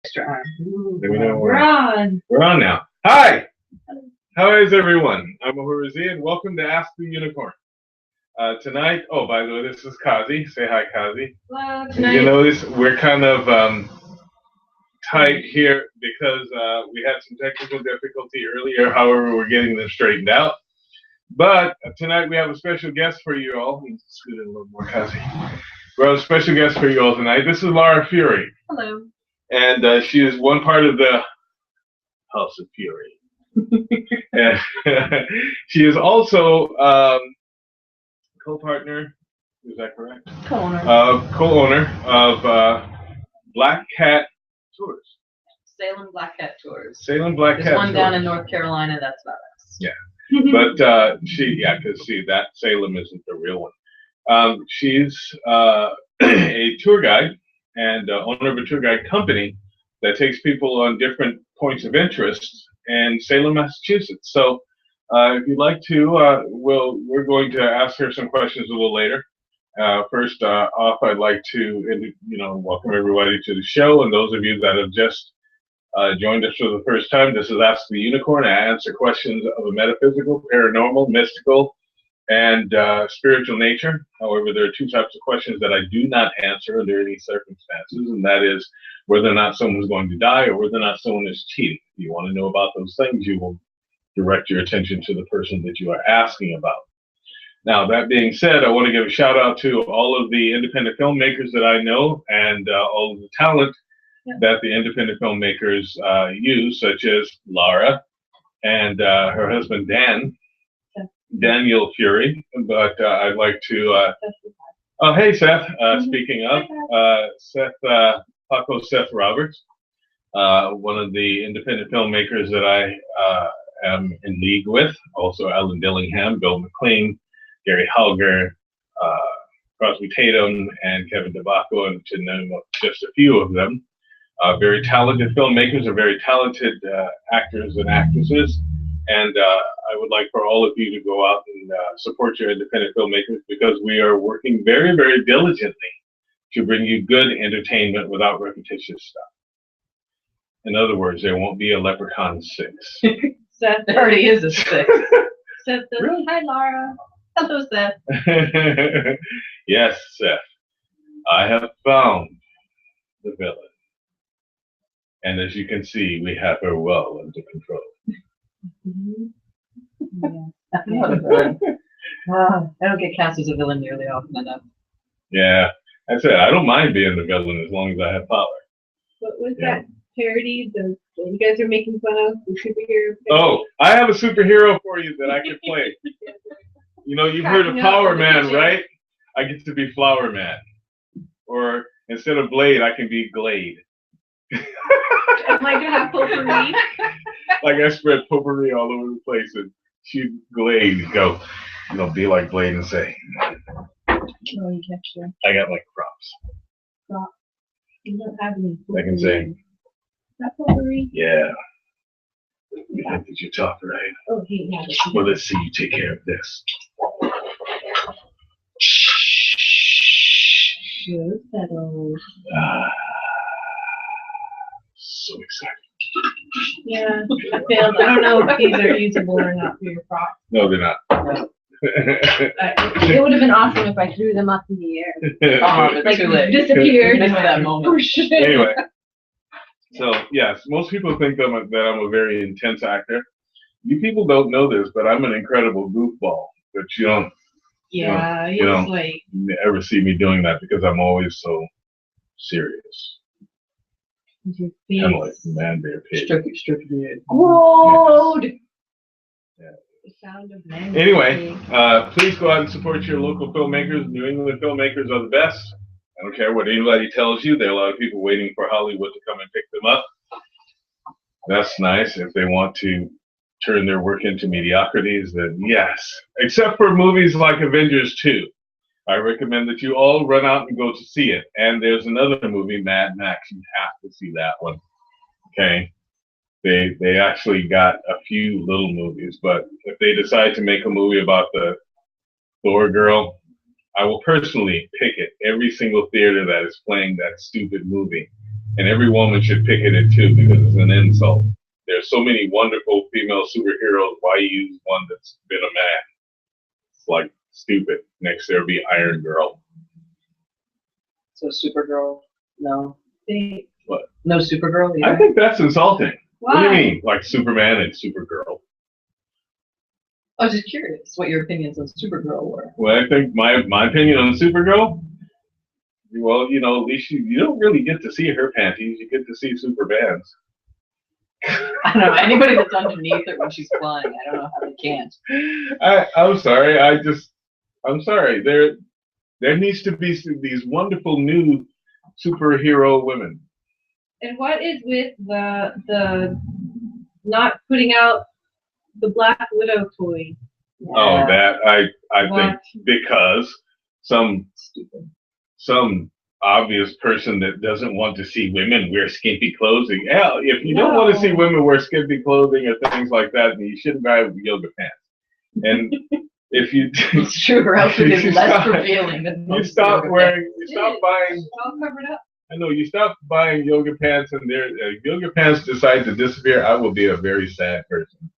extra arm. Ooh, Let me know we're on. We're on now. Hi! How is everyone? I'm Ahurazi, and welcome to Ask the Unicorn. Tonight, oh, by the way, this is Kazi. Say hi, Kazi. Hello, tonight. You notice we're kind of tight here because we had some technical difficulty earlier. However, we're getting this straightened out. But tonight we have a special guest for you all. Let me scoot in a little more, Kazi. We have a special guest for you all tonight. This is Laura Fury. Hello. And she is one part of the House of Fury. And she is also co-partner, is that correct? Co-owner. Co-owner of Black Cat Tours. Salem Black Cat Tours. Salem Black Cat There's one Tours. down in North Carolina, that's not us. Yeah. But because see, that Salem isn't the real one. She's a tour guide and owner of a tour guide company that takes people on different points of interest in Salem, Massachusetts. So if you'd like to, we're going to ask her some questions a little later. First off, I'd like to welcome everybody to the show, and those of you that have just joined us for the first time, this is Ask the Unicorn. I answer questions of a metaphysical, paranormal, mystical, and spiritual nature. However, there are two types of questions that I do not answer under any circumstances, and that is whether or not someone is going to die or whether or not someone is cheating. If you want to know about those things, you will direct your attention to the person that you are asking about. Now, that being said, I want to give a shout out to all of the independent filmmakers that I know and all of the talent that the independent filmmakers use, such as Lara and her husband Daniel Fury. But I'd like to, oh, hey, Seth. Speaking of, Paco Seth Roberts, one of the independent filmmakers that I am in league with. Also, Alan Dillingham, Bill McLean, Gary Halger, Crosby Tatum, and Kevin DeBacco, and to name just a few of them. Very talented filmmakers are very talented actors and actresses, and I would like for all of you to go out and support your independent filmmakers, because we are working very, very diligently to bring you good entertainment without repetitious stuff. In other words, there won't be a Leprechaun 6. Seth already is a 6. Seth says, Really? Hi, Laura. Hello, Seth. Yes, Seth. I have found the villain. And as you can see, we have her well under control. I don't get cast as a villain nearly often enough. Yeah, I said I don't mind being the villain as long as I have power. What was that parody that you guys are making fun of? The superhero? Oh, I have a superhero for you that I could play. You know, you've heard of Power Man, right? I get to be Flower Man. Or instead of Blade, I can be Glade. Am I gonna have potpourri? Like I spread potpourri all over the place and shoot Glade, go, be like Blade and say, Oh, you can't share. I got my props. Prop. You don't have any. I can say, That potpourri? yeah. You think that you're tough, right? Oh, he has it. Well, let's see you take care of this. Sure, settled. So excited. Yeah, I failed. I don't know if these are usable or not for your prop. No, they're not. It would have been awesome if I threw them up in the air. Oh, but Like, too late. disappeared. Missed that moment. Anyway, so yes, most people think that I'm a very intense actor. You people don't know this, but I'm an incredible goofball. But you don't Yeah, you he was don't like, ever see me doing that because I'm always so serious. your Kind of like face. man, bear, pig. Strictly. Glowed. Yeah. The sound of man. Anyway, please go out and support your local filmmakers. New England filmmakers are the best. I don't care what anybody tells you. There are a lot of people waiting for Hollywood to come and pick them up. That's nice. If they want to turn their work into mediocrities, then yes. Except for movies like Avengers 2. I recommend that you all run out and go to see it. And there's another movie, Mad Max. You have to see that one. Okay? They actually got a few little movies, but if they decide to make a movie about the Thor girl, I will personally picket every single theater that is playing that stupid movie and every woman should picket it too because it's an insult. There's so many wonderful female superheroes. Why use one that's been a man? It's like stupid. Next there'll be Iron Girl. So Supergirl, no. What? No Supergirl either. I think that's insulting. Why? What do you mean? Like Superman and Supergirl? I was just curious what your opinions on Supergirl were. Well, I think my opinion on Supergirl, well, you know, at least you don't really get to see her panties. You get to see Superman's. I don't know. Anybody that's underneath her when she's flying, I don't know how they can't. I'm sorry. I'm sorry. There needs to be these wonderful new superhero women. And what is with the not putting out the Black Widow toy? Oh, that I think What? because some obvious person that doesn't want to see women wear skimpy clothing. Hell, if you don't want to see women wear skimpy clothing or things like that, then you shouldn't buy yoga pants. And if you It's true, or else it is You less stop- revealing than you most stop yoga wearing, you stop buying. It's all covered up. I know you stop buying yoga pants, and their yoga pants decide to disappear. I will be a very sad person.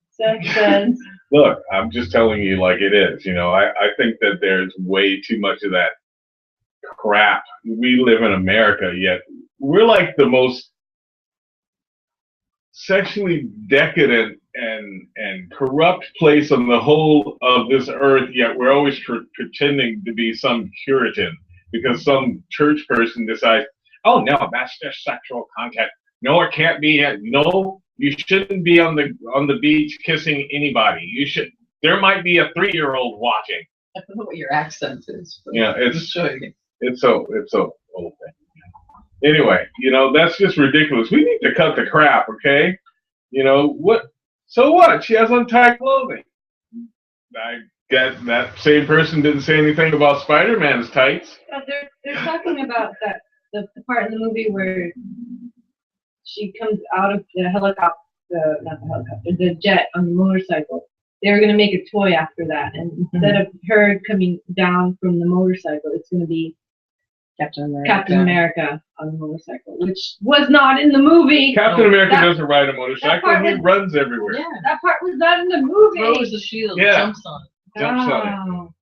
Seth says, Look, I'm just telling you like it is. You know, I think that there's way too much of that crap. We live in America, yet we're like the most sexually decadent and corrupt place on the whole of this earth, yet we're always pretending to be some Puritan because some church person decides, oh no, that's just sexual content. No, it can't be. No, you shouldn't be on the beach kissing anybody. You should. There might be a 3-year-old watching. I don't know what your accent is. But Yeah, I'm sure you can. it's so old thing. Anyway, you know, that's just ridiculous. We need to cut the crap, okay? You know what? So what? She has untied clothing. I guess that same person didn't say anything about Spider-Man's tights. they're talking about that the part in the movie where she comes out of the helicopter, not the helicopter, the jet on the motorcycle. They were going to make a toy after that, and instead of her coming down from the motorcycle, it's going to be Captain America on the motorcycle, which was not in the movie. Captain America that- doesn't ride a motorcycle. part He was- runs everywhere. Yeah. That part was not in the movie. Throws the shield, Yeah. jumps on it. Jumps on it. Oh,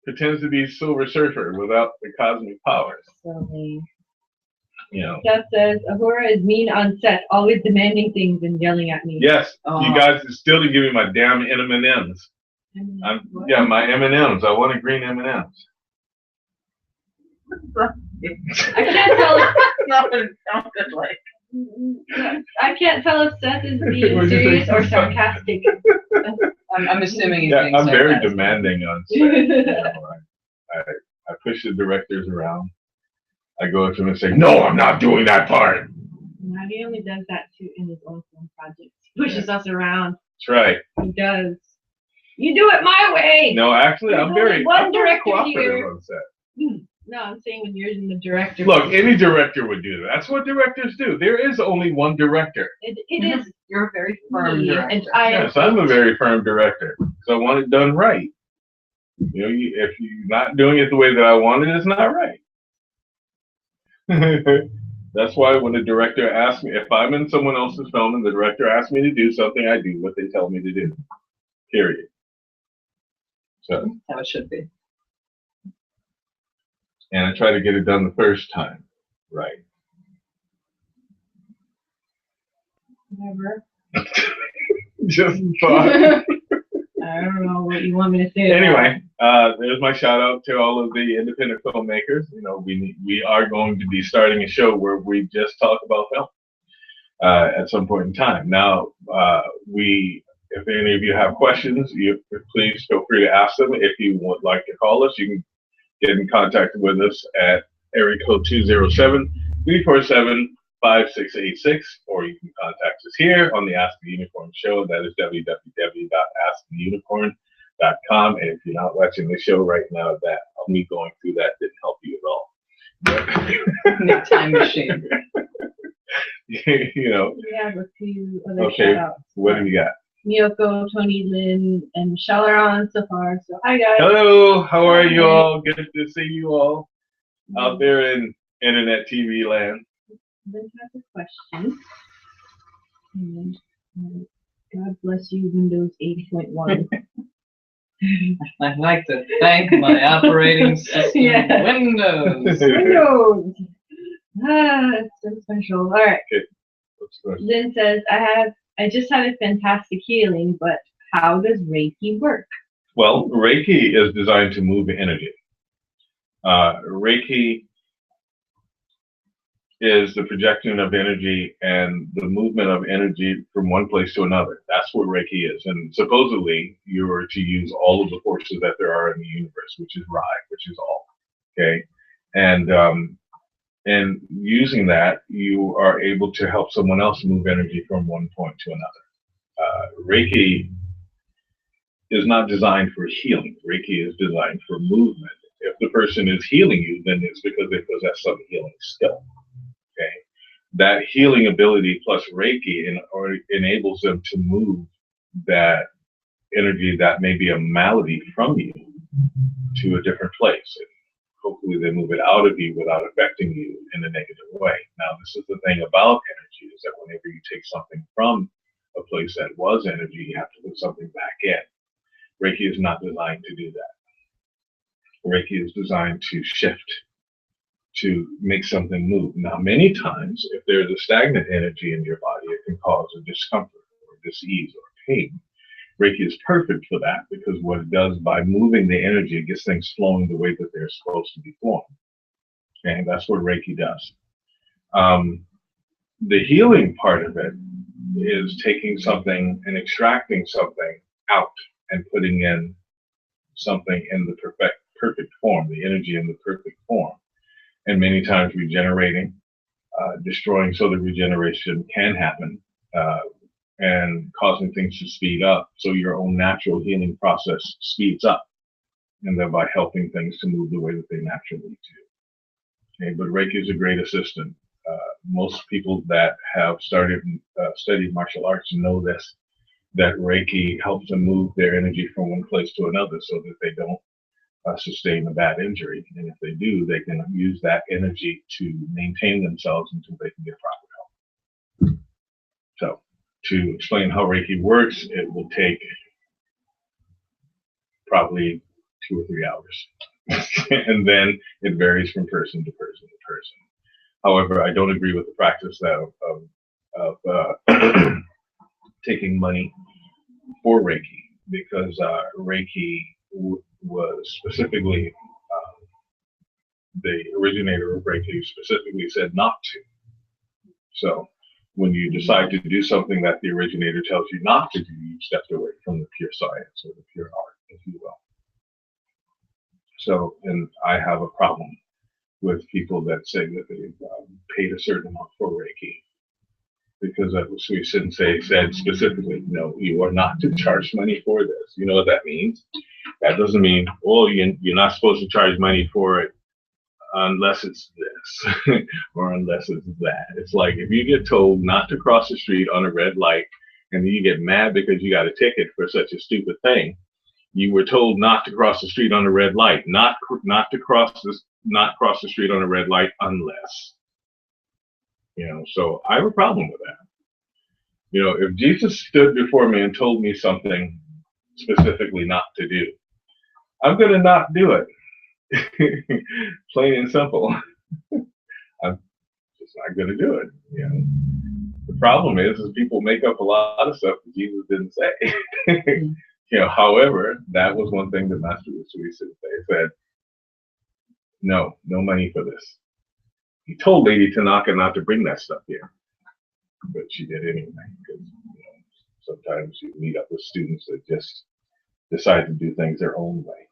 Pretends to be Silver Surfer without the cosmic powers. Silly. You know. Seth says, Ahura is mean on set, always demanding things and yelling at me. Yes, Oh. you guys still didn't give me my damn M&Ms. What? Yeah, my M&Ms. I want a green M&Ms. I can't tell if No, it sounded like. I can't tell if Seth is being What'd you serious think? or sarcastic. I'm assuming he's Yeah, being I'm very sarcastic. demanding on set. You know, I push the directors around. I go up to them and say, no, I'm not doing that part. No, he only does that too in his own film projects. He pushes us around. That's right. He does. You do it my way. No, actually, There's I'm very, only one I'm very director cooperative here. on set. No, I'm saying when you're in the director. Look, any director would do that. That's what directors do. There is only one director. It is. You're a very firm me, director. and I Yes, I'm a very firm director. Because I want it done right. You know, if you're not doing it the way that I want it, it's not right. That's why when the director asks me, if I'm in someone else's film and the director asks me to do something, I do what they tell me to do. Period. So, That's how it should be. and I try to get it done the first time. Right. Whatever. Just thought. I don't know what you want me to say. Anyway, there's my shout out to all of the independent filmmakers. You know, we are going to be starting a show where we just talk about film at some point in time. Now, if any of you have questions, please feel free to ask them. If you would like to call us, you can get in contact with us at area code 207-347-5686, or you can contact us here on the Ask the Unicorn show. That is www.asktheunicorn.com. And if you're not watching the show right now, that me going through that didn't help you at all. Nick Time Machine. You know, We have a few other Okay. shout outs. what do you got? Miyoko, Tony Lynn, and Michelle are on so far. So hi guys. Hello, how are you all? Good to see you all out there in internet TV land. Then has a question. And, God bless you, Windows 8.1. I'd like to thank my operating system, Yeah. Windows. Windows! It's so special. All right. What's the question? Lynn says, I just had a fantastic healing, but how does Reiki work? Well, Reiki is designed to move energy. Reiki is the projection of energy and the movement of energy from one place to another. That's what Reiki is. And supposedly, you are to use all of the forces that there are in the universe, which is Rai, which is all. Okay, and using that, you are able to help someone else move energy from one point to another. Reiki is not designed for healing. Reiki is designed for movement. If the person is healing you, then it's because they possess some healing skill. Okay, that healing ability plus Reiki enables them to move that energy that may be a malady from you to a different place. And hopefully they move it out of you without affecting you in a negative way. Now, this is the thing about energy, is that whenever you take something from a place that was energy, you have to put something back in. Reiki is not designed to do that. Reiki is designed to shift, to make something move. Now, many times, if there's a stagnant energy in your body, it can cause a discomfort or disease or pain. Reiki is perfect for that, because what it does by moving the energy, it gets things flowing the way that they're supposed to be flowing. Okay, that's what Reiki does. The healing part of it is taking something and extracting something out and putting in something in the perfect form, the energy in the perfect form. And many times regenerating, destroying so that regeneration can happen, and causing things to speed up, so your own natural healing process speeds up, and thereby helping things to move the way that they naturally do. Okay, but Reiki is a great assistant. Most people that have studied martial arts know this, that Reiki helps them move their energy from one place to another so that they don't sustain a bad injury. And if they do, they can use that energy to maintain themselves until they can get proper help. So, to explain how Reiki works, it will take probably 2 or 3 hours. And then it varies from person to person to person. However, I don't agree with the practice of taking money for Reiki, because Reiki was specifically, the originator of Reiki specifically said not to. So when you decide to do something that the originator tells you not to do, you stepped away from the pure science or the pure art, if you will. So, and I have a problem with people that say that they've paid a certain amount for Reiki, because Sui Sensei said specifically, no, you are not to charge money for this. You know what that means? That doesn't mean, oh, you're not supposed to charge money for it unless it's this or unless it's that. It's like if you get told not to cross the street on a red light, and then you get mad because you got a ticket for such a stupid thing. You were told not to cross the street on a red light, not cross the street on a red light unless. So I have a problem with that. If Jesus stood before me and told me something specifically not to do, I'm going to not do it. Plain and simple. I'm just not going to do it. The problem is people make up a lot of stuff that Jesus didn't say. However, that was one thing that Master Usui said, no money for this. He told Lady Tanaka not to bring that stuff here, but she did anyway, because sometimes you meet up with students that just decide to do things their own way,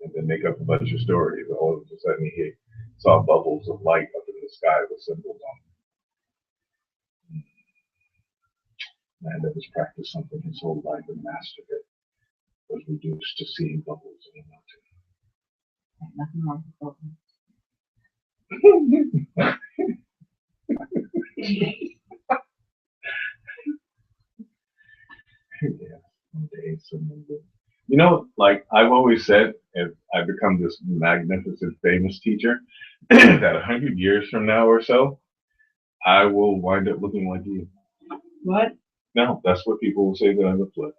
and then make up a bunch of stories. All of a sudden he saw bubbles of light up in the sky with symbols on them. Man that has practiced something his whole life and mastered it was reduced to seeing bubbles in a mountain. Nothing wrong with Yeah, someday someone will. Like I've always said, if I become this magnificent, famous teacher, that 100 years from now or so, I will wind up looking like you. What? No, that's what people will say that I look like.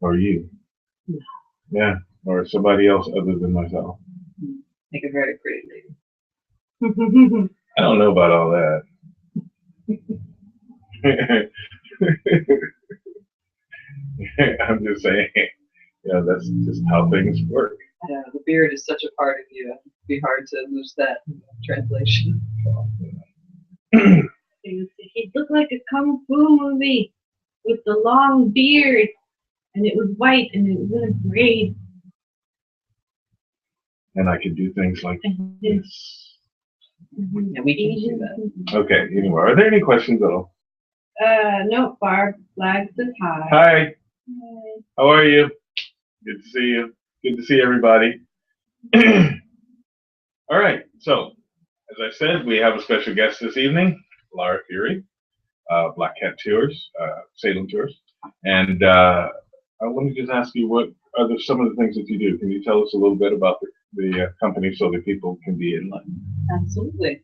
Or you. Yeah. Yeah, or somebody else other than myself. Make a very pretty lady. I don't know about all that. I'm just saying, that's just how things work. Yeah, the beard is such a part of you. It'd be hard to lose that translation. He looked like a kung fu movie with the long beard, and it was white, and it was in a braid. And I could do things like this. Yeah, we can do that. Okay, anyway, are there any questions at all? No, Barb Flag says hi. Hi, how are you? Good to see you. Good to see everybody. All right, so as I said, we have a special guest this evening, Laura Fury, Black Cat Tours, Salem Tours. And I want to just ask you, what are some of the things that you do? Can you tell us a little bit about the company so that people can be enlightened? Absolutely.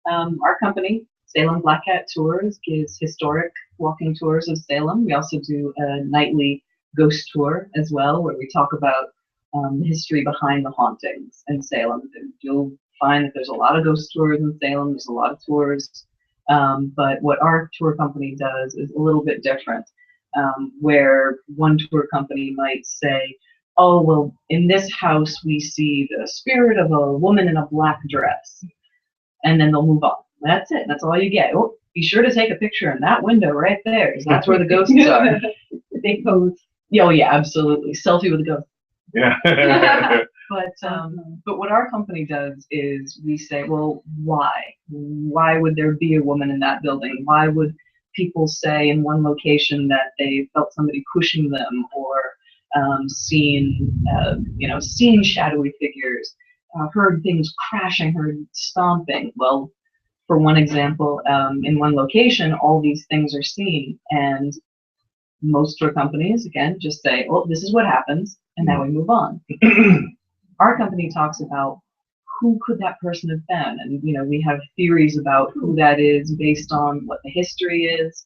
Our company, Salem Black Cat Tours, gives historic walking tours of Salem. We also do a nightly ghost tour as well, where we talk about the history behind the hauntings in Salem. You'll find that there's a lot of ghost tours in Salem. There's a lot of tours. But what our tour company does is a little bit different, where one tour company might say, oh, well, in this house we see the spirit of a woman in a black dress. And then they'll move on. That's it. That's all you get. Oh, be sure to take a picture in that window right there, because that's where the ghosts are. They pose. Oh, yeah, absolutely. Selfie with a ghost. Yeah. But what our company does is we say, well, why? Why would there be a woman in that building? Why would people say in one location that they felt somebody pushing them, or seen shadowy figures, heard things crashing, heard stomping? Well, for one example, in one location, all these things are seen, and most tour companies, again, just say, well, this is what happens, and now we move on. Our company talks about who could that person have been, and we have theories about who that is based on what the history is.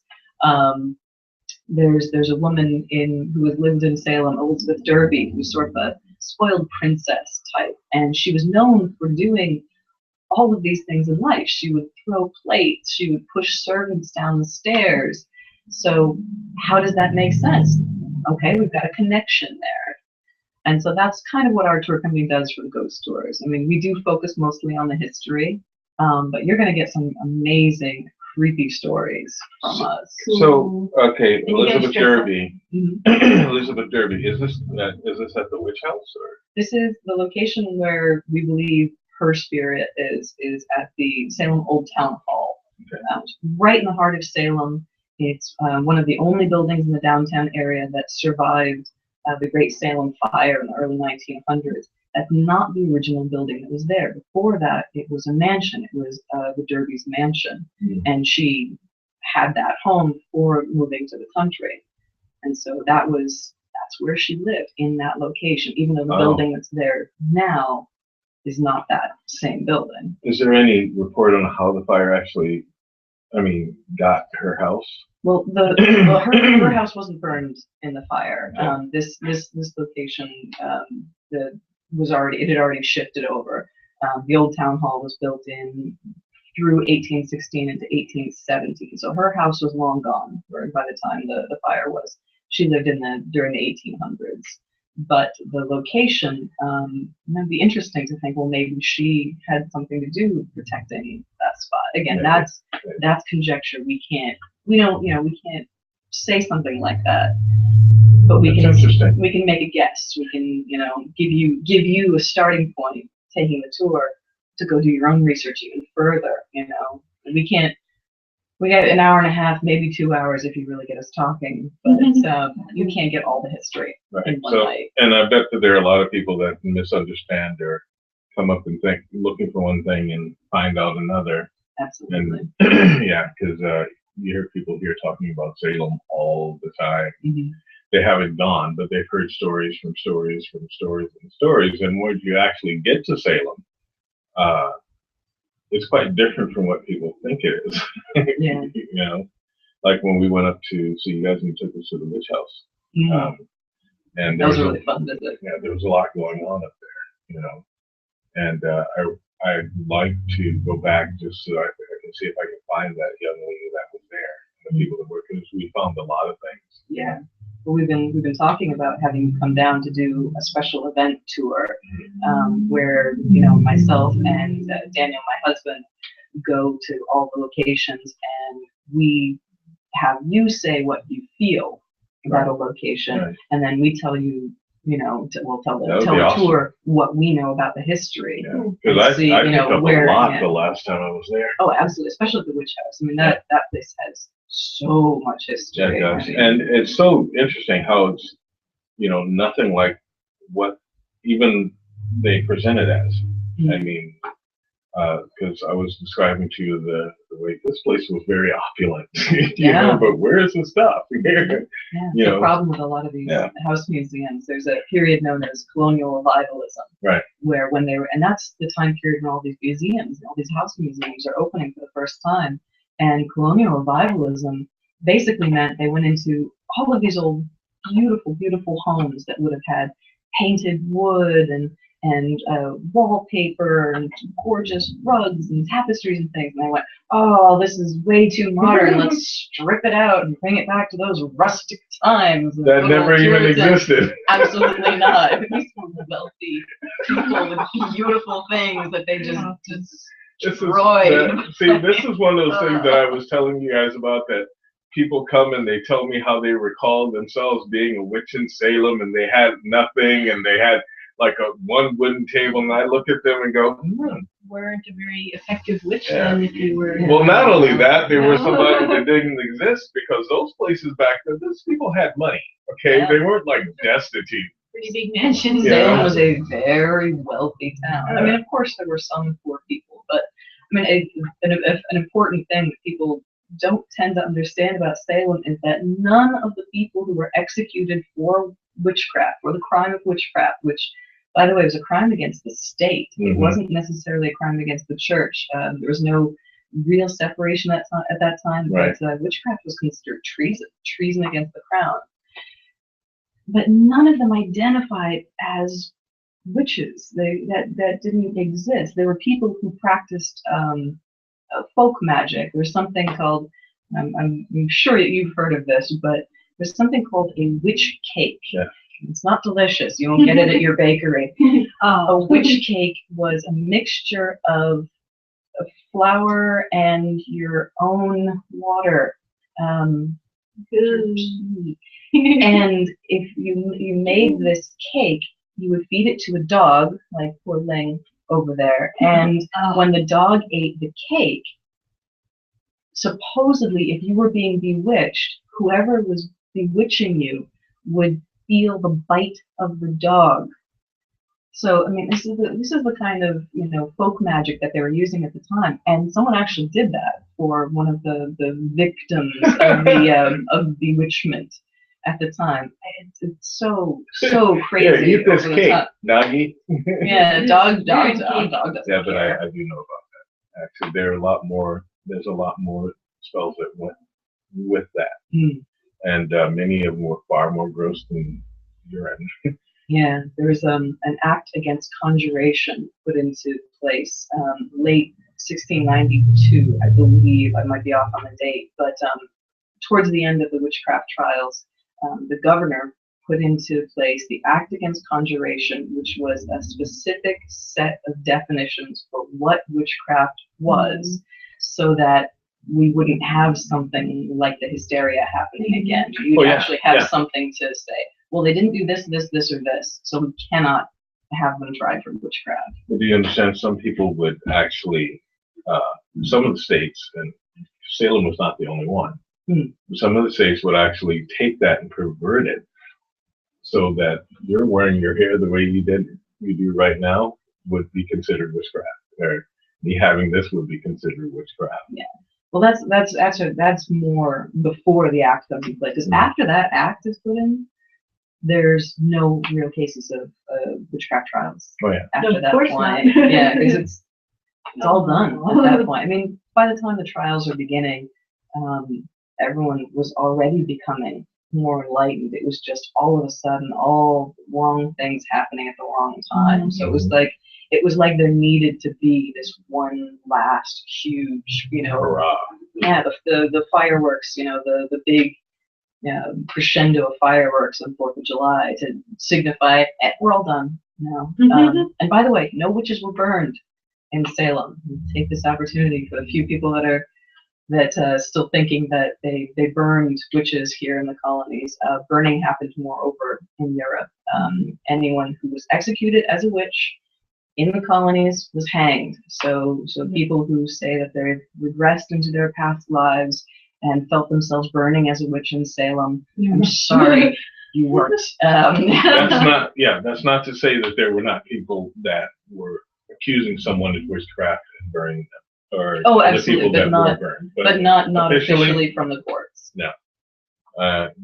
There's a woman who has lived in Salem, Elizabeth Derby, who's sort of a spoiled princess type, and she was known for doing all of these things in life. She would throw plates, she would push servants down the stairs. So how does that make sense? Okay, we've got a connection there. And so that's kind of what our tour company does for the ghost tours. I mean, we do focus mostly on the history, but you're going to get some amazing, creepy stories from us. So, okay, And you guys Elizabeth dress up. Derby. Elizabeth Derby, is this at the witch house, or? This is the location where we believe her spirit is at the Salem Old Town Hall. Okay. Right in the heart of Salem. It's one of the only buildings in the downtown area that survived the Great Salem Fire in the early 1900s. That's not the original building that was there. Before that, it was a mansion. It was the Derby's mansion. Mm-hmm. And she had that home before moving to the country. And so that's where she lived, in that location, even though the building that's there now is not that same building. Is there any report on how the fire actually, got her house? Well, her house wasn't burned in the fire. This location it had already shifted over. The old town hall was built in through 1816 into 1817, so her house was long gone by the time the fire was. She lived during the 1800s. But the location, it'd be interesting to think, well, maybe she had something to do with protecting that spot. Again, that's conjecture. We can't say something like that. But we can make a guess. We can, give you a starting point, taking the tour, to go do your own research even further. We got an hour and a half, maybe 2 hours if you really get us talking, but you can't get all the history in one night. And I bet that there are a lot of people that misunderstand or come up and think, looking for one thing and find out another. Absolutely. And yeah, because you hear people here talking about Salem all the time. Mm-hmm. They haven't gone, but they've heard stories from stories from stories and stories. And once you actually get to Salem, it's quite different from what people think it is. Yeah. You know, like when we went up to see you guys and you took us to the witch house. And that was a really fun visit. Yeah, there was a lot going on up there, you know. And I'd like to go back just so I can see if I can find that young lady that was there and the people that were, because we found a lot of things. Yeah. Well, we've been talking about having you come down to do a special event tour, where myself and Daniel, my husband, go to all the locations, and we have you say what you feel about a location, and then we tell you, we'll tell the awesome. tour what we know about the history. Because I picked up a lot the last time I was there. Oh, absolutely, especially at the witch house. I mean, that place has so much history. Yeah, it does. And it's so interesting how it's, nothing like what even they present it as. I mean, because I was describing to you the way this place was very opulent, but where's the stuff? The problem with a lot of these house museums, there's a period known as colonial revivalism, right? Where when they were, and that's the time period when all these museums, all these house museums are opening for the first time, and colonial revivalism basically meant they went into all of these old, beautiful, beautiful homes that would have had painted wood and wallpaper and gorgeous rugs and tapestries and things, and I went, oh, this is way too modern. Let's strip it out and bring it back to those rustic times. That never even existed. Absolutely not. These were wealthy people with beautiful things that they just destroyed. This is one of those things that I was telling you guys about, that people come and they tell me how they recall themselves being a witch in Salem, and they had nothing, and they had like one wooden table, and I look at them and go, weren't a very effective witch then if you were. Well, not only that, they were somebody that didn't exist, because those places back then, those people had money, okay? They weren't like destitute. Pretty big mansions. Salem was a very wealthy town. I mean, of course, there were some poor people, but I mean, an important thing that people don't tend to understand about Salem is that none of the people who were executed for witchcraft, or the crime of witchcraft, which, by the way, was a crime against the state. It wasn't necessarily a crime against the church. There was no real separation at that time, but witchcraft was considered treason against the crown. But none of them identified as witches. That didn't exist. There were people who practiced folk magic. There's something called, I'm sure that you've heard of this, but there's something called a witch cake. It's not delicious. You won't get it at your bakery. A witch cake was a mixture of flour and your own water. And if you made this cake, you would feed it to a dog, like poor Ling over there. And when the dog ate the cake, supposedly, if you were being bewitched, whoever was bewitching you would feel the bite of the dog. So, I mean, this is the kind of, folk magic that they were using at the time. And someone actually did that for one of the victims of bewitchment at the time. It's so crazy. Eat this cake, doggy. Dog doesn't Yeah, but care. I do know about that. Actually, there's a lot more spells that went with that. And many of them were far more gross than urine. Yeah, there was an act against conjuration put into place late 1692, I believe. I might be off on the date, but towards the end of the witchcraft trials, the governor put into place the Act Against Conjuration, which was a specific set of definitions for what witchcraft was, so that we wouldn't have something like the hysteria happening again. You'd actually have something to say, well, they didn't do this, this, this, or this, so we cannot have them tried for witchcraft. Do you understand? Some people would actually, some of the states, and Salem was not the only one, some of the states would actually take that and pervert it so that you're wearing your hair the way you do right now would be considered witchcraft, or me having this would be considered witchcraft. Yeah. Well, that's more before the act comes into play. Because after that act is put in, there's no real cases of witchcraft trials. Oh yeah. After Of that course point, not. yeah, because it's all done at that point. I mean, by the time the trials are beginning, everyone was already becoming more enlightened. It was just all of a sudden all the wrong things happening at the wrong time. So it was like there needed to be this one last huge, Hurrah. yeah, the fireworks, the big crescendo of fireworks on 4th of July to signify we're all done now. And by the way, no witches were burned in Salem. Take this opportunity for the few people that still thinking that they burned witches here in the colonies. Burning happened more over in Europe. Anyone who was executed as a witch in the colonies was hanged. So people who say that they regressed into their past lives and felt themselves burning as a witch in Salem, I'm sorry, you weren't. That's not to say that there were not people that were accusing someone of witchcraft and burning them. Or absolutely, the people that were burned. But not officially from the courts. No.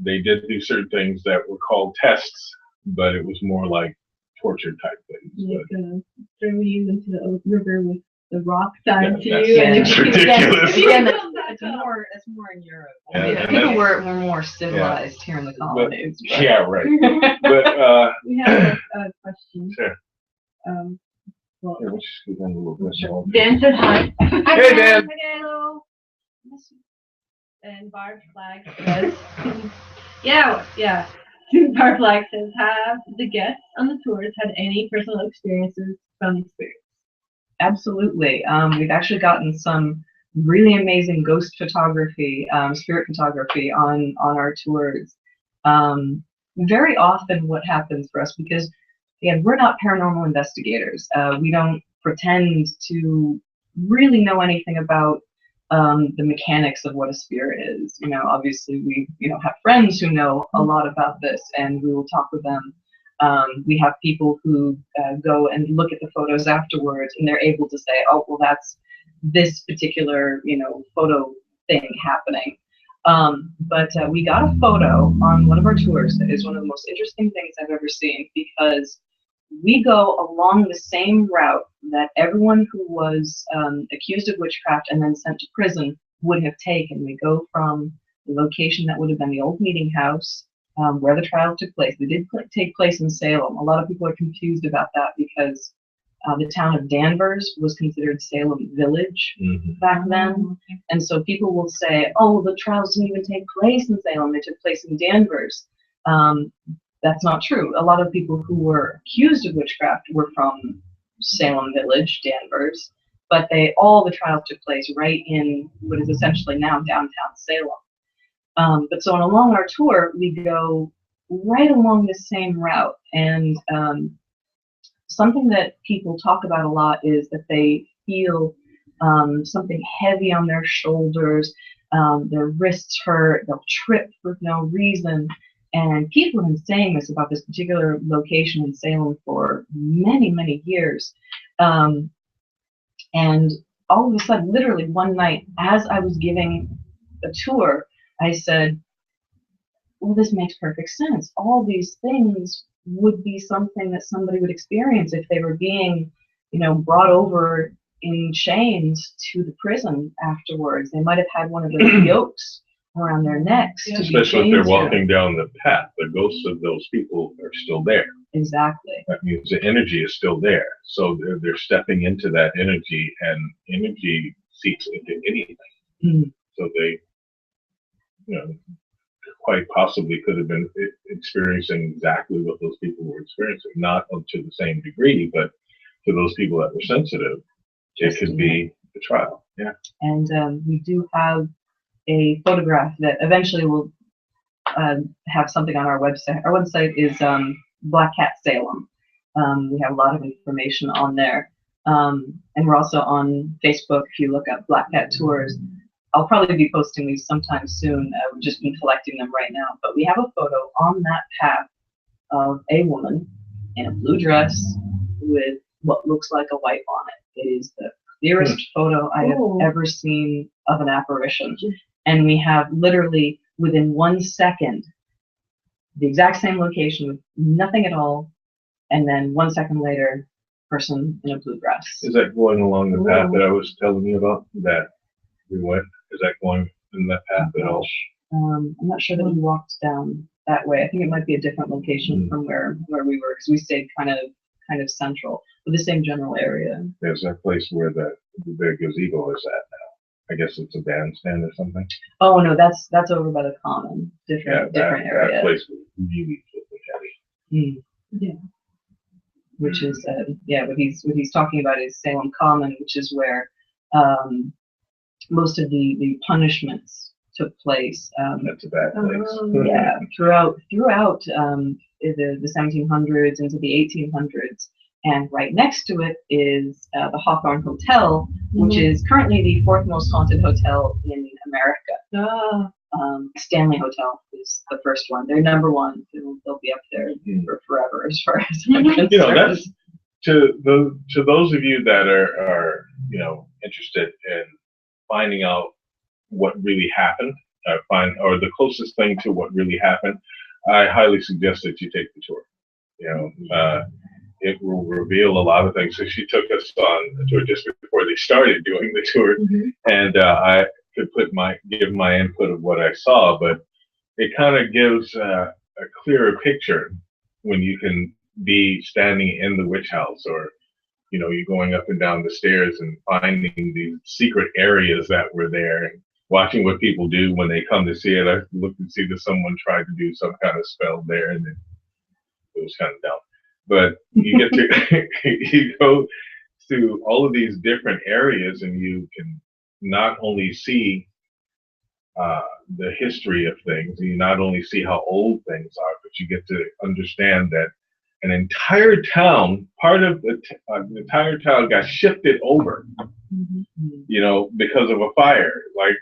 They did do certain things that were called tests, but it was more like torture type things. Like throw you into the river with the rock tied to you. It's ridiculous. It's more in Europe. Yeah, people were more civilized here in the colonies. But, yeah, right. But we have a question. Sure. Well, yeah, we'll just go down a little bit more. Dan said hi. Hey, Dan. Hello. And Barb Flag says, yeah. Barb Flag says, have the guests on the tours had any personal experiences from the spirits? Absolutely. We've actually gotten some really amazing ghost photography, spirit photography on our tours. Very often what happens for us, because again, we're not paranormal investigators. We don't pretend to really know anything about the mechanics of what a spirit is. Obviously we have friends who know a lot about this, and we will talk with them. We have people who go and look at the photos afterwards, and they're able to say, oh, well, that's this particular photo thing happening. But we got a photo on one of our tours that is one of the most interesting things I've ever seen, because we go along the same route that everyone who was accused of witchcraft and then sent to prison would have taken. We go from the location that would have been the old meeting house, where the trial took place. They did take place in Salem. A lot of people are confused about that because the town of Danvers was considered Salem Village back then. And so people will say, oh, the trials didn't even take place in Salem, they took place in Danvers. That's not true. A lot of people who were accused of witchcraft were from Salem Village, Danvers, but all the trials took place right in what is essentially now downtown Salem. But so along our tour, we go right along the same route. And something that people talk about a lot is that they feel something heavy on their shoulders, their wrists hurt, they'll trip for no reason. And people have been saying this about this particular location in Salem for many, many years. And all of a sudden, literally one night, as I was giving a tour, I said, well, this makes perfect sense. All these things would be something that somebody would experience if they were being, brought over in chains to the prison afterwards. They might have had one of those yokes around their necks. Yeah. Especially if they're walking down the path, the ghosts of those people are still there. Exactly. That means the energy is still there. So they're stepping into that energy, and energy seeps into anything. So they, quite possibly could have been experiencing exactly what those people were experiencing, not to the same degree, but to those people that were sensitive, it could be the trial. Yeah. And we do have a photograph that eventually will have something on our website. Our website is Black Cat Salem. We have a lot of information on there. And we're also on Facebook. If you look up Black Cat Tours, I'll probably be posting these sometime soon. We've just been collecting them right now. But we have a photo on that path of a woman in a blue dress with what looks like a white bonnet. It is the clearest photo I have ever seen of an apparition. And we have literally within 1 second the exact same location with nothing at all, and then 1 second later person in a blue dress. Is that going along the path that I was telling you about? That we went. Is that going in that path at all? I'm not sure that we walked down that way. I think it might be a different location from where we were, because we stayed kind of central, but the same general area. There's that place where the gazebo is at now. I guess it's a bandstand or something. Oh no, that's over by the common. Different area. That place was really heavy. Yeah. Which is what he's talking about is Salem Common, which is where most of the punishments took place. That's a bad place. Yeah, throughout the 1700s into the 1800s, and right next to it is the Hawthorne Hotel, which is currently the fourth most haunted hotel in America. Stanley Hotel is the first one. They're number one. They'll be up there for forever, as far as I'm concerned. You know, that's to those of you that are interested in finding out what really happened, or the closest thing to what really happened. I highly suggest that you take the tour. It will reveal a lot of things. So she took us on a tour just before they started doing the tour, and I could give my input of what I saw, but it kind of gives a clearer picture when you can be standing in the witch house, or you're going up and down the stairs and finding these secret areas that were there, and watching what people do when they come to see it. I looked and see that someone tried to do some kind of spell there, and it was kind of dumb. But you get to you go to all of these different areas, and you can not only see the history of things, you not only see how old things are, but you get to understand that an entire town, part of the entire town got shifted over, because of a fire. Like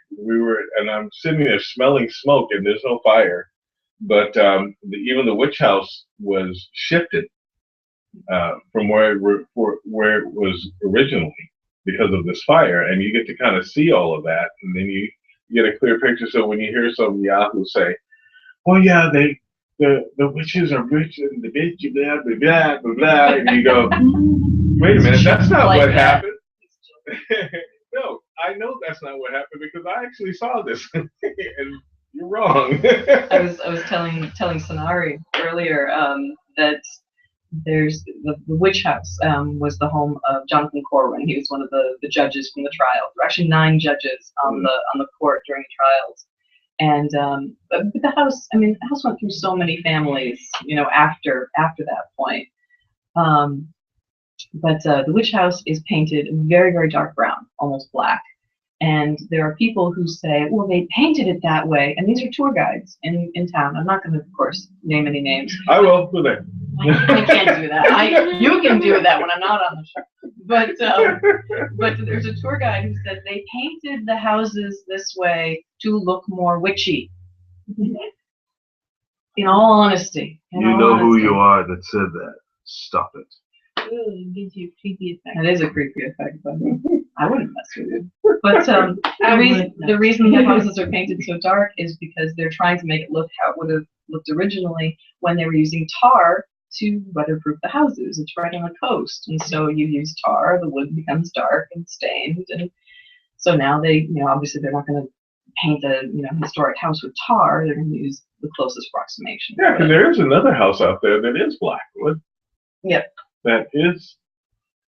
and I'm sitting there smelling smoke, and there's no fire, but even the witch house was shifted from where it was originally because of this fire, and you get to kind of see all of that, and then you get a clear picture. So when you hear some Yahoo say, "Well, yeah, the witches are rich and the bitch, blah blah blah blah blah," and you go, "Wait a minute, that's not what happened." No, I know that's not what happened because I actually saw this, and you're wrong. I was telling Sonari earlier that there's the witch house was the home of Jonathan Corwin. He was one of the judges from the trial. There were actually 9 judges on the court during the trials, and but the house. I mean, the house went through so many families, after that point. But the witch house is painted very, very dark brown, almost black. And there are people who say, well, they painted it that way. And these are tour guides in town. I'm not going to, of course, name any names. I will. Who they? I can't do that. You can do that when I'm not on the show. But there's a tour guide who said they painted the houses this way to look more witchy. In all honesty. Who you are that said that. Stop it. It gives you a creepy effect. That is a creepy effect, but I wouldn't mess with you. But the reason the houses are painted so dark is because they're trying to make it look how it would have looked originally when they were using tar to weatherproof the houses. It's right on the coast, and so you use tar, the wood becomes dark and stained, and so now they, obviously they're not going to paint a historic house with tar. They're going to use the closest approximation. Yeah, because there is another house out there that is black wood. Yep. That is,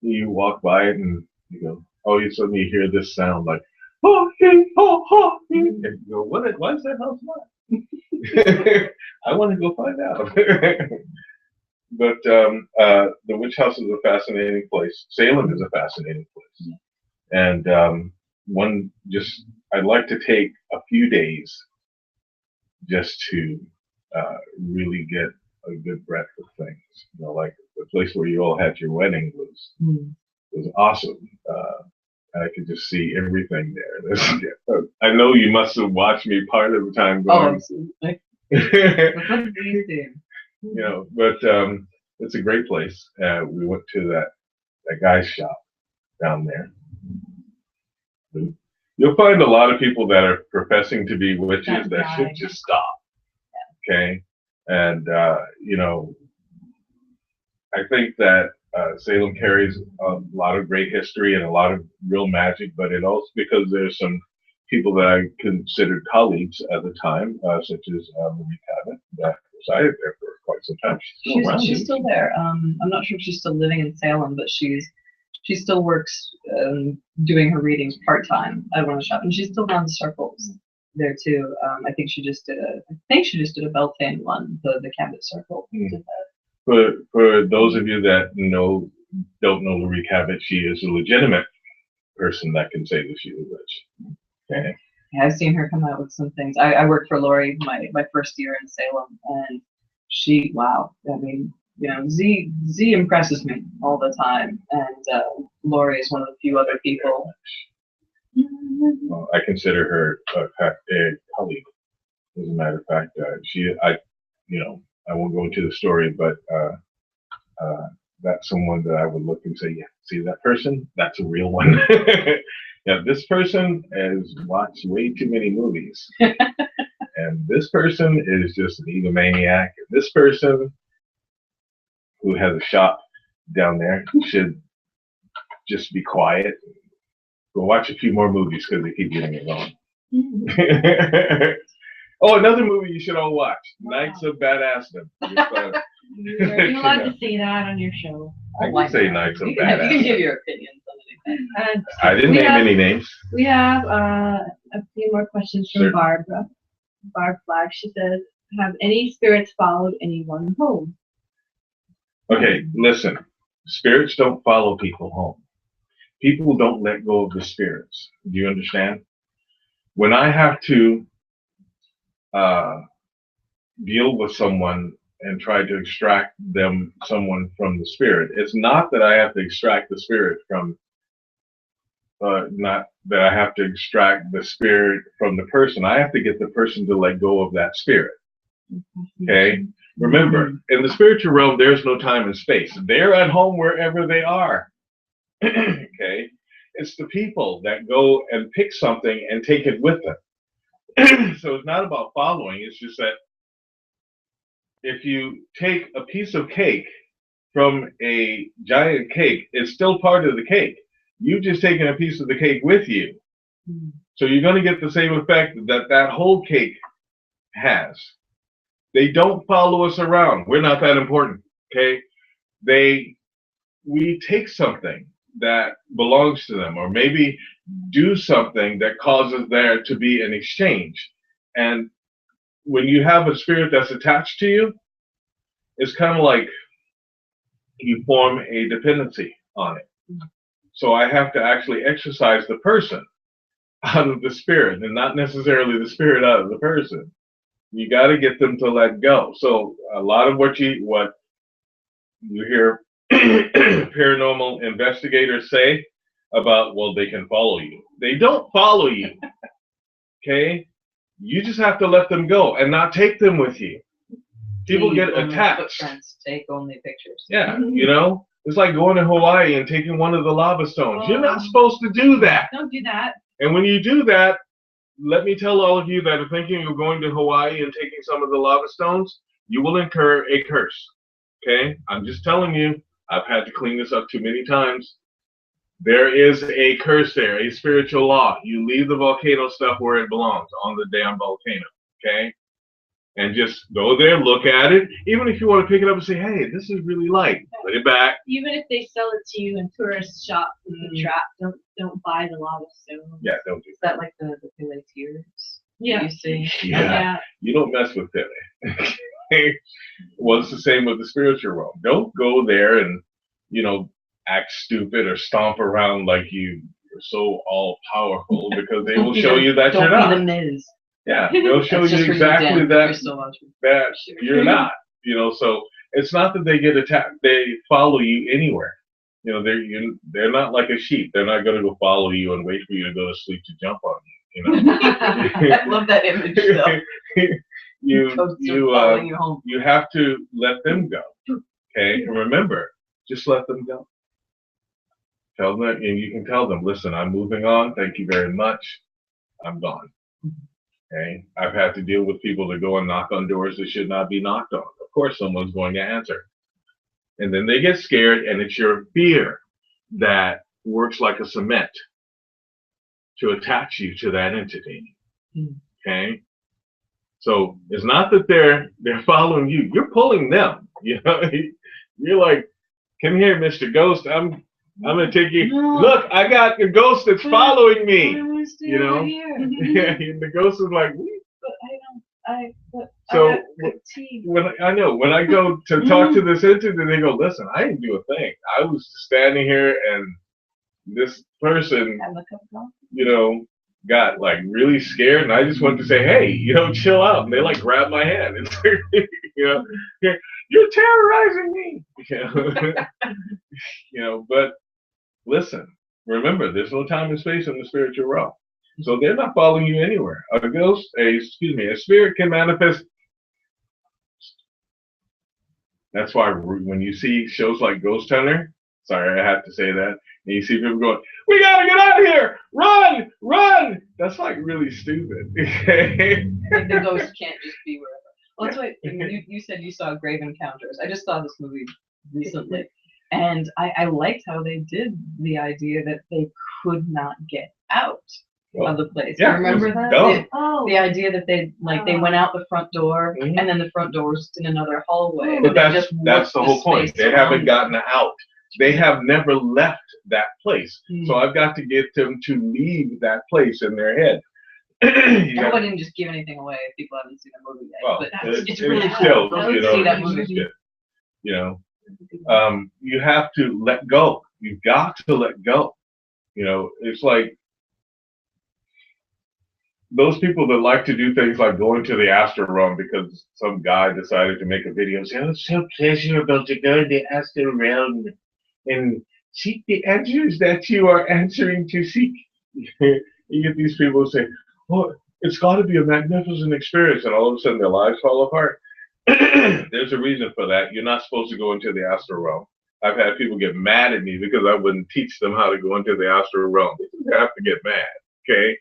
you walk by it and you go, oh, you suddenly hear this sound like, oh, hey, oh, oh, hey. And you go, why is that house black? I want to go find out. But the witch house is a fascinating place. Salem is a fascinating place. And I'd like to take a few days just to really get a good breadth of things. Like the place where you all had your wedding was awesome. I could just see everything there. I know you must have watched me part of the time going. Oh, absolutely. But it's a great place. We went to that guy's shop down there. You'll find a lot of people that are professing to be witches that should just stop. Okay, and I think that Salem carries a lot of great history and a lot of real magic, but it also because there's some people that I considered colleagues at the time, such as Marie Cabot, that resided there for quite some time. She's still there. I'm not sure if she's still living in Salem, but she still works doing her readings part time at one of the shops, and she still runs circles there too. I think she just did a Beltane one, the Cabot Circle. Did that. For those of you that don't know Marie Cabot, she is a legitimate person that can say that she's a witch. Okay. Yeah, I've seen her come out with some things. I worked for Lori my first year in Salem, and wow. I mean, Z impresses me all the time, and Lori is one of the few other people. Well, I consider her a colleague. As a matter of fact, I won't go into the story, but that's someone that I would look and say, yeah, see that person? That's a real one. Yeah, this person has watched way too many movies. And this person is just an egomaniac. And this person who has a shop down there should just be quiet. Go watch a few more movies because they keep getting it wrong. Oh, another movie you should all watch, Knights of Badassdom. You're allowed to say that on your show. I can say Knights of Badassdom. You can give your opinions on anything. I didn't name any names. We have a few more questions from Sure. Barbara. Barb Flag, she says, have any spirits followed anyone home? Okay, listen. Spirits don't follow people home. People don't let go of the spirits. Do you understand? When I have to deal with someone and try to extract someone from the spirit, it's not that I have to extract the spirit from, not that I have to extract the spirit from the person. I have to get the person to let go of that spirit. Okay? Remember, in the spiritual realm, there's no time and space. They're at home wherever they are. Okay? It's the people that go and pick something and take it with them. So it's not about following. It's just that if you take a piece of cake from a giant cake, it's still part of the cake. You've just taken a piece of the cake with you. So you're going to get the same effect that whole cake has. They don't follow us around. We're not that important. Okay? We take something that belongs to them, or maybe do something that causes there to be an exchange. And when you have a spirit that's attached to you, it's kind of like you form a dependency on it. So I have to actually exercise the person out of the spirit and not necessarily the spirit out of the person. You got to get them to let go. So a lot of what you hear paranormal investigators say about, well, they can follow you. They don't follow you. Okay? You just have to let them go and not take them with you. People get attached. Take only pictures. Yeah, it's like going to Hawaii and taking one of the lava stones. You're not supposed to do that. Don't do that. And when you do that, let me tell all of you that are thinking of going to Hawaii and taking some of the lava stones, you will incur a curse. Okay? I'm just telling you, I've had to clean this up too many times. There is a curse there, a spiritual law. You leave the volcano stuff where it belongs, on the damn volcano. Okay? And just go there, look at it. Even if you want to pick it up and say, hey, this is really light, put it back. Even if they sell it to you in tourist shops with the trap, don't buy the lava stone. Yeah, don't do Is that like the Pele tears? Yeah. You see? Yeah. You don't mess with Pele. Well, it's the same with the spiritual realm. Don't go there and, act stupid or stomp around like you're so all powerful, because they will show you that you're not. Don't be the Miz. Yeah, they'll show you exactly that you're not. So it's not that they get attacked; they follow you anywhere. They're not like a sheep. They're not going to go follow you and wait for you to go to sleep to jump on you. I love that image though. You have to let them go. Okay, and remember, just let them go. Tell them, and you can tell them, listen, I'm moving on. Thank you very much. I'm gone. Okay, I've had to deal with people that go and knock on doors that should not be knocked on. Of course, someone's going to answer. And then they get scared, and it's your fear that works like a cement to attach you to that entity. Okay? So it's not that they're following you. You're pulling them. You know, you're like, come here, Mr. Ghost. I'm gonna take you. No. Look, I got the ghost that's following me. I want to stay You know? over here. And the ghost is like, But So, I have good tea. when I go to talk to this entity, they go, listen, I didn't do a thing. I was just standing here, and this person, Have a cup of coffee? you know, got like really scared, and I just wanted to say, hey, you know, chill out. And they like grab my hand. It's like, you know, you're terrorizing me. You know? You know, but listen, remember, there's no time and space in the spiritual realm. So they're not following you anywhere. A spirit can manifest. That's why when you see shows like Ghost Hunter, sorry, I have to say that, and you see people going, we gotta get out of here! Run! Run! That's like really stupid. Like the ghost can't just be wherever. Well, that's why you said you saw Grave Encounters. I just saw this movie recently, and I liked how they did the idea that they could not get out of the place. Yeah, You remember it was that? dumb. The idea that they went out the front door, Mhm. and then the front door was in another hallway. But They that's worked the whole point. space They around haven't it. gotten out. They have never left that place. Mm. So I've got to get them to leave that place in their head. I hope I didn't just give anything away if people haven't seen the movie yet. Well, but it's it's really still, cool. you Let's know, see that it's movie. good. You know, you have to let go. You've got to let go. You know, it's like those people that like to do things like going to the astral realm because some guy decided to make a video saying, oh, it's so pleasurable to go to the astral realm and seek the answers that you are answering to seek. You get these people who say, oh, it's got to be a magnificent experience, and all of a sudden their lives fall apart. There's a reason for that. You're not supposed to go into the astral realm. I've had people get mad at me because I wouldn't teach them how to go into the astral realm. They just have to get mad, okay?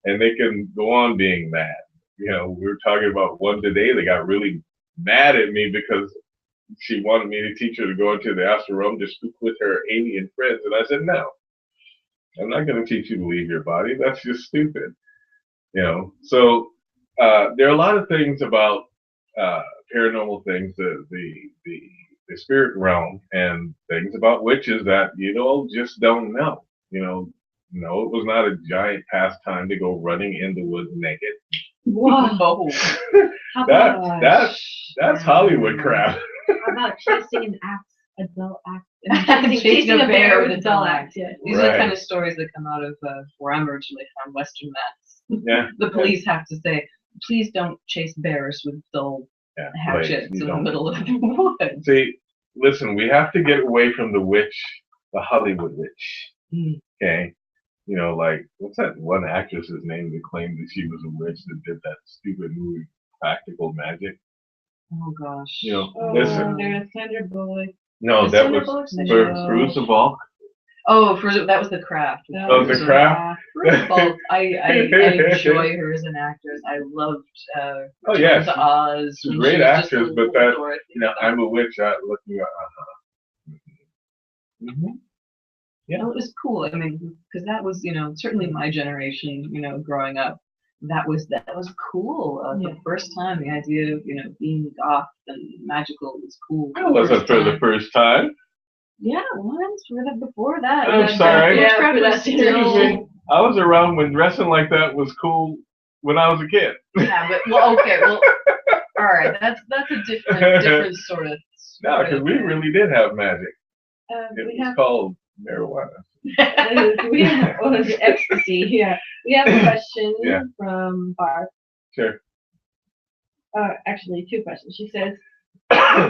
And they can go on being mad. You know, we were talking about one today that got really mad at me because she wanted me to teach her to go into the astral realm to speak with her alien friends. And I said, no, I'm not going to teach you to leave your body. That's just stupid. You know, so there are a lot of things about paranormal things, the spirit realm, and things about witches that you just don't know. You know, no, it was not a giant pastime to go running in the woods naked. Wow. That's Hollywood crap. How about chasing an axe, a dull axe? Chasing a bear with a dull axe. Yeah. These are the Right. kind of stories that come out of where I'm originally from, Western Mass. Yeah. The police have to say, please don't chase bears with dull Yeah, hatchets you in the don't. middle of the woods. See, listen, we have to get away from the witch, the Hollywood witch. Mm. Okay? You know, like, what's that one actress's name that claimed that she was a witch that did that stupid movie, Practical Magic? Oh gosh. You know, Oh, listen. there's Sandra Bullock. No, Was that Sandra was Bullock's in for it? Bruce Balk. Oh, that was The Craft. Oh, The Craft? Bruce Balk, I enjoy her as an actress. I loved Oh, yeah, Return to Oz. she's a when great she was just actress, a but little that, Dorothy. you know, I'm a witch, looking at, Yeah. Well, it was cool. I mean, because that was, certainly my generation, growing up, that was cool. The first time, the idea of, being goth and magical was cool. It wasn't for the first time. Yeah, once before that. I'm sorry. Witchcraft was Excuse me. I was around when dressing like that was cool when I was a kid. Yeah, but okay, all right. That's a different sort of. No, because we really did have magic. It We was have called marijuana. ecstasy. Yeah, we have a question Yeah. from Barb. Sure. Actually, two questions. She says,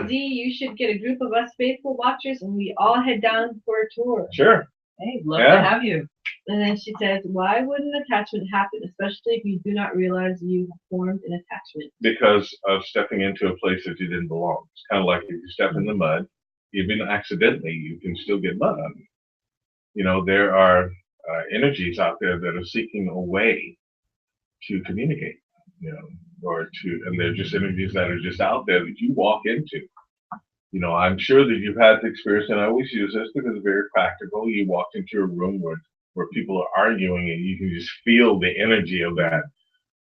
"D, you should get a group of us faithful watchers, and we all head down for a tour." Sure. Hey, love Yeah. to have you. And then she says, "Why would an attachment happen, especially if you do not realize you have formed an attachment?" Because of stepping into a place that you didn't belong. It's kind of like if you step in the mud, even accidentally, you can still get mud on you. You know, there are energies out there that are seeking a way to communicate, and they're just energies that are just out there that you walk into. You know, I'm sure that you've had the experience, and I always use this because it's very practical. You walk into a room where people are arguing, and you can just feel the energy of that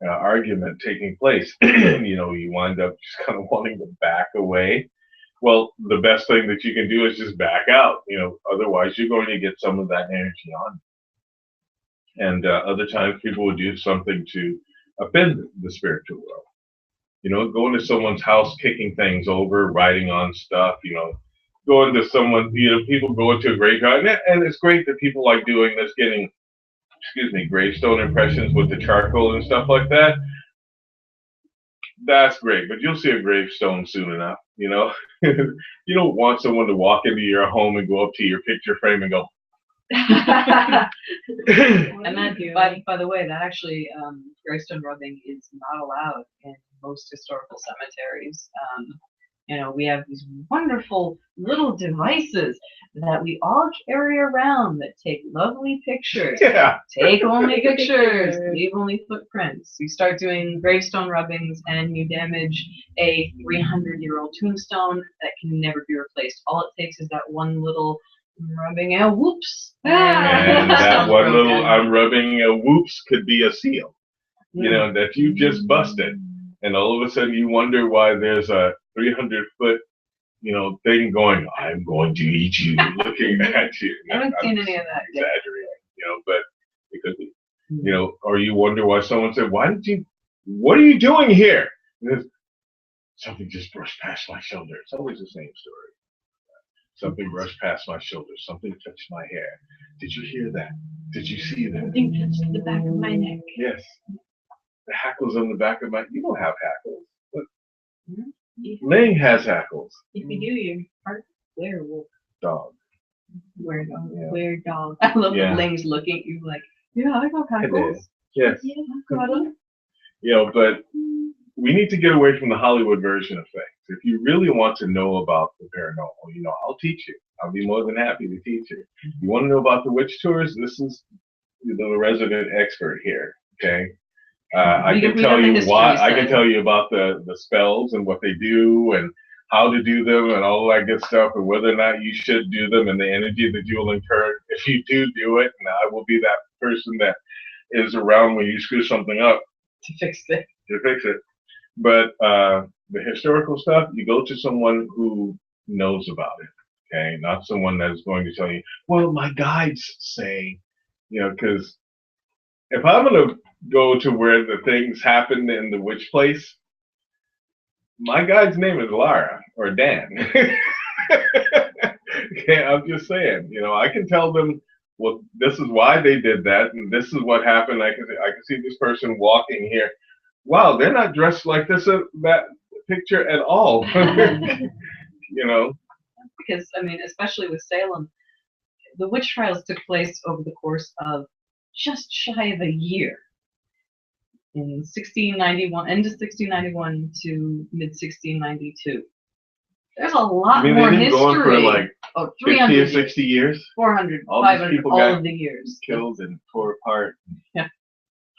argument taking place. You know, you wind up just kind of wanting to back away. Well, the best thing that you can do is just back out. You know, otherwise you're going to get some of that energy on. And other times people will do something to offend the spiritual world. You know, going to someone's house, kicking things over, writing on stuff, you know, going to someone, you know, people go into a graveyard. And it's great that people like doing this, getting, excuse me, gravestone impressions with the charcoal and stuff like that. That's great, but you'll see a gravestone soon enough, you know. You don't want someone to walk into your home and go up to your picture frame and go, And that, by the way, that actually, gravestone rubbing is not allowed in most historical cemeteries. You know, we have these wonderful little devices that we all carry around that take lovely pictures. yeah. Take only pictures, leave only footprints. You start doing gravestone rubbings and you damage a 300-year-old tombstone that can never be replaced. All it takes is that one little rubbing out, whoops. And that Stone's one little broken. I'm rubbing a whoops could be a seal, you know, that you just busted. And all of a sudden you wonder why there's a 300-foot, you know, thing going, I'm going to eat you, looking at you. I haven't seen any of that yet. Exaggerating, you know, but it could be, you know, or you wonder why someone said, what are you doing here? And something just brushed past my shoulder. It's always the same story. Something brushed past my shoulder. Something touched my hair. Did you hear that? Did you see that? Something touched the back of my neck. Yes. The hackles on the back of my. You don't have hackles. But Ling has hackles. If you do, you're part werewolf. Dog. Weird dog. Yeah. Weird dog. I love Yeah. the Ling's looking at you like, yeah, I got It hackles. is. Yes. Yeah, I've got them. You know, but we need to get away from the Hollywood version of things. If you really want to know about the paranormal, you know, I'll teach you. I'll be more than happy to teach you. You want to know about the witch tours? This is the resident expert here. Okay. I can tell you why. I can tell you about the spells and what they do and how to do them and all that good stuff and whether or not you should do them and the energy that you'll incur if you do it. And I will be that person that is around when you screw something up To fix it. to fix it. But the historical stuff, you go to someone who knows about it, okay? Not someone that's going to tell you, well, my guides say, you know, because if I'm going to go to where the things happen in the witch place, my guide's name is Lara or Dan. Okay, I'm just saying, you know, I can tell them, well, this is why they did that, and this is what happened. I can see this person walking here. Wow, they're not dressed like this that picture at all. You know, Because, I mean, especially with Salem, the witch trials took place over the course of just shy of a year. In 1691, end of 1691 to mid 1692. There's a lot I mean, more they've been going for history. like Oh, 50 or 300 60 years, 400, All these 500, people all got of the years. killed and tore apart. Yeah.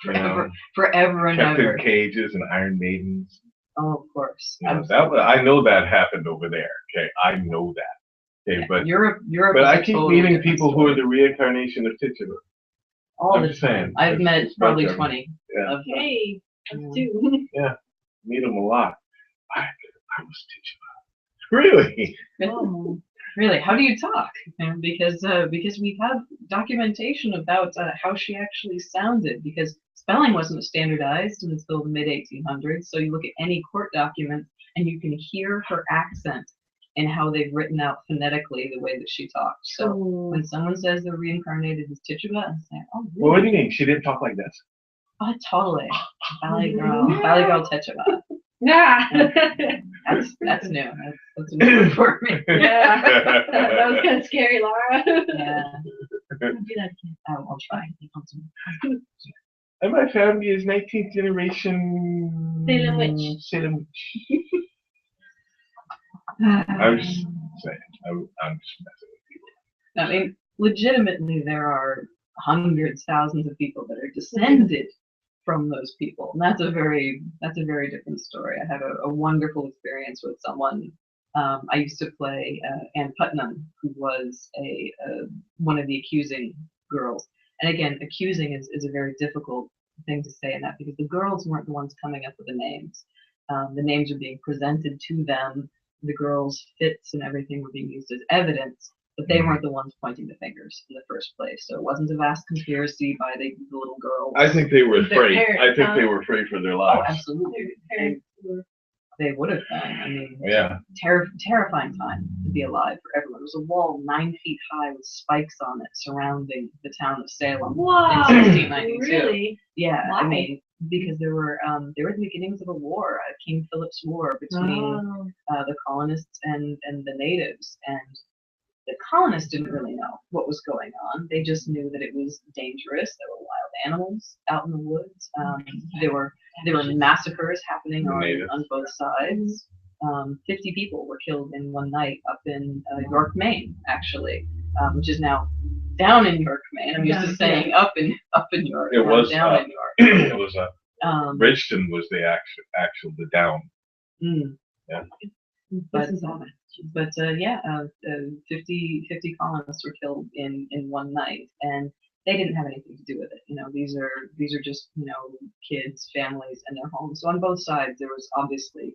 You know, Forever and kept ever. in cages and Iron Maidens. Oh, of course. You know, I know that happened over there. Okay, I know that. Okay, Yeah, but Europe but is I a keep totally meeting different people who story. are the reincarnation of Tituba. all I'm the just time. saying, I've met it's probably about them. 20 Yeah. of them. Hey, Yeah. two. Meet them a lot. I was Tituba. Really? Oh, really? How do you talk? Because we have documentation about how she actually sounded. Because spelling wasn't standardized until the mid 1800s. So you look at any court document and you can hear her accent and how they've written out phonetically the way that she talks. So when someone says they're reincarnated as Tituba, I'm saying, oh, really? Well, what do you mean? She didn't talk like this. Oh, totally. Valley Girl Tituba. Yeah. That's new. That's new for me. Yeah. That was kind of scary, Laura. Yeah. Don't do that again. I'll try. And my family is 19th generation Salem witch. Salem witch. I'm just saying. I'm just messing with people. I mean, legitimately, there are hundreds, thousands of people that are descended from those people, and that's a very different story. I had a wonderful experience with someone I used to play Ann Putnam, who was one of the accusing girls. And again, accusing is a very difficult thing to say in that because the girls weren't the ones coming up with the names. The names are being presented to them. The girls' fits and everything were being used as evidence, but they weren't the ones pointing the fingers in the first place. So it wasn't a vast conspiracy by the little girls. I think they were Their afraid. parents, I think they were afraid for their Oh, lives. absolutely. They would have been. I mean, Yeah. terrifying time to be alive for everyone. There was a wall 9 feet high with spikes on it surrounding the town of Salem Wow. in 1692. Really? Yeah, Why? I mean, because there were the beginnings of a war, King Philip's War between the colonists and the natives, and the colonists didn't really know what was going on. They just knew that it was dangerous. There were wild animals out in the woods. There were massacres happening on both sides. 50 people were killed in one night up in York, Maine, actually, which is now down in York, Maine. I'm used to saying up in York. It was down in York. It was Bridgeton was the the down. Yeah. But 50 colonists were killed in one night, and they didn't have anything to do with it. You know, these are just kids, families, and their homes. So on both sides, there was obviously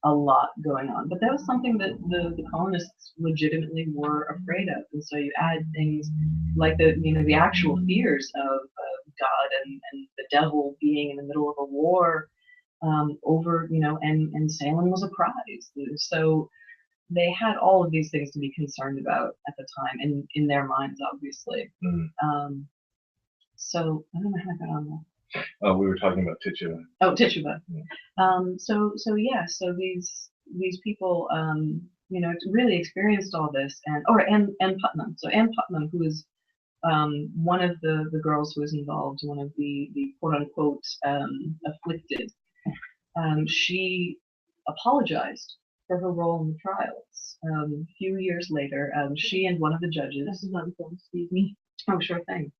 a lot going on, but that was something that the colonists legitimately were afraid of. And so you add things like the actual fears of God and the devil being in the middle of a war over, and Salem was a prize. So they had all of these things to be concerned about at the time, and in their minds, obviously. So I don't know how I got on that. Oh, we were talking about Tituba. Oh, Tituba. Yeah. So these people, really experienced all this, and Putnam. So Ann Putnam, who is one of the girls who was involved, one of the quote unquote afflicted. She apologized for her role in the trials. A few years later, she and one of the judges. This is not important. Excuse me. Oh, sure thing.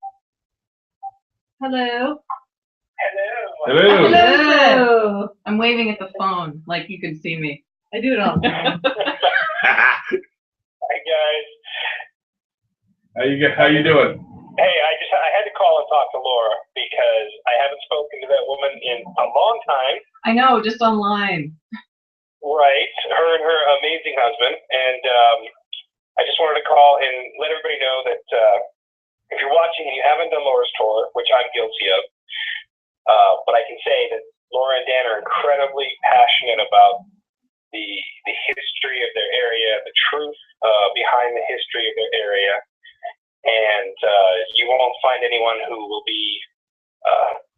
Hello. Hello. Hello. I'm waving at the phone like you can see me. I do it all the time. Hi guys. How you doing? Hey, I had to call and talk to Laura because I haven't spoken to that woman in a long time. I know, just online. Right, her and her amazing husband, and I just wanted to call and let everybody know that if you're watching and you haven't done Laura's tour, which I'm guilty of, but I can say that Laura and Dan are incredibly passionate about the history of their area, the truth behind the history of their area, and you won't find anyone who will be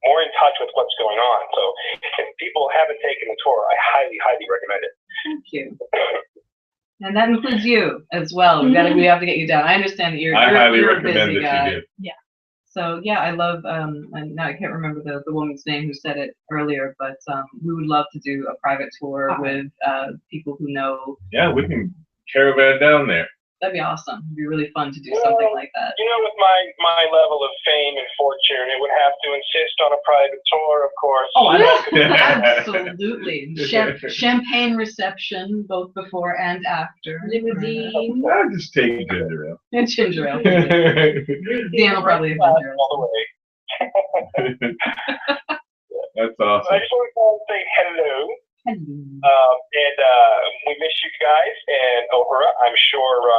more in touch with what's going on. So if people haven't taken the tour, I highly, highly recommend it. Thank you. And that includes you as well. We have to get you down. I understand that you're I highly you're a recommend busy that guy. you do. Yeah. So yeah, I love and now I can't remember the woman's name who said it earlier, but we would love to do a private tour with people who know. Yeah, we can caravan down there. That'd be awesome. It'd be really fun to do something like that. You know, with my level of fame and fortune, it would have to insist on a private tour, of course. Oh, absolutely. Champagne reception, both before and after. Limousine. I'll just take ginger ale. And ginger ale. Dan will probably have ginger ale. All the way. That's I awesome. just want to call and say hello. Hello. And we miss you guys. And Ohura, I'm sure,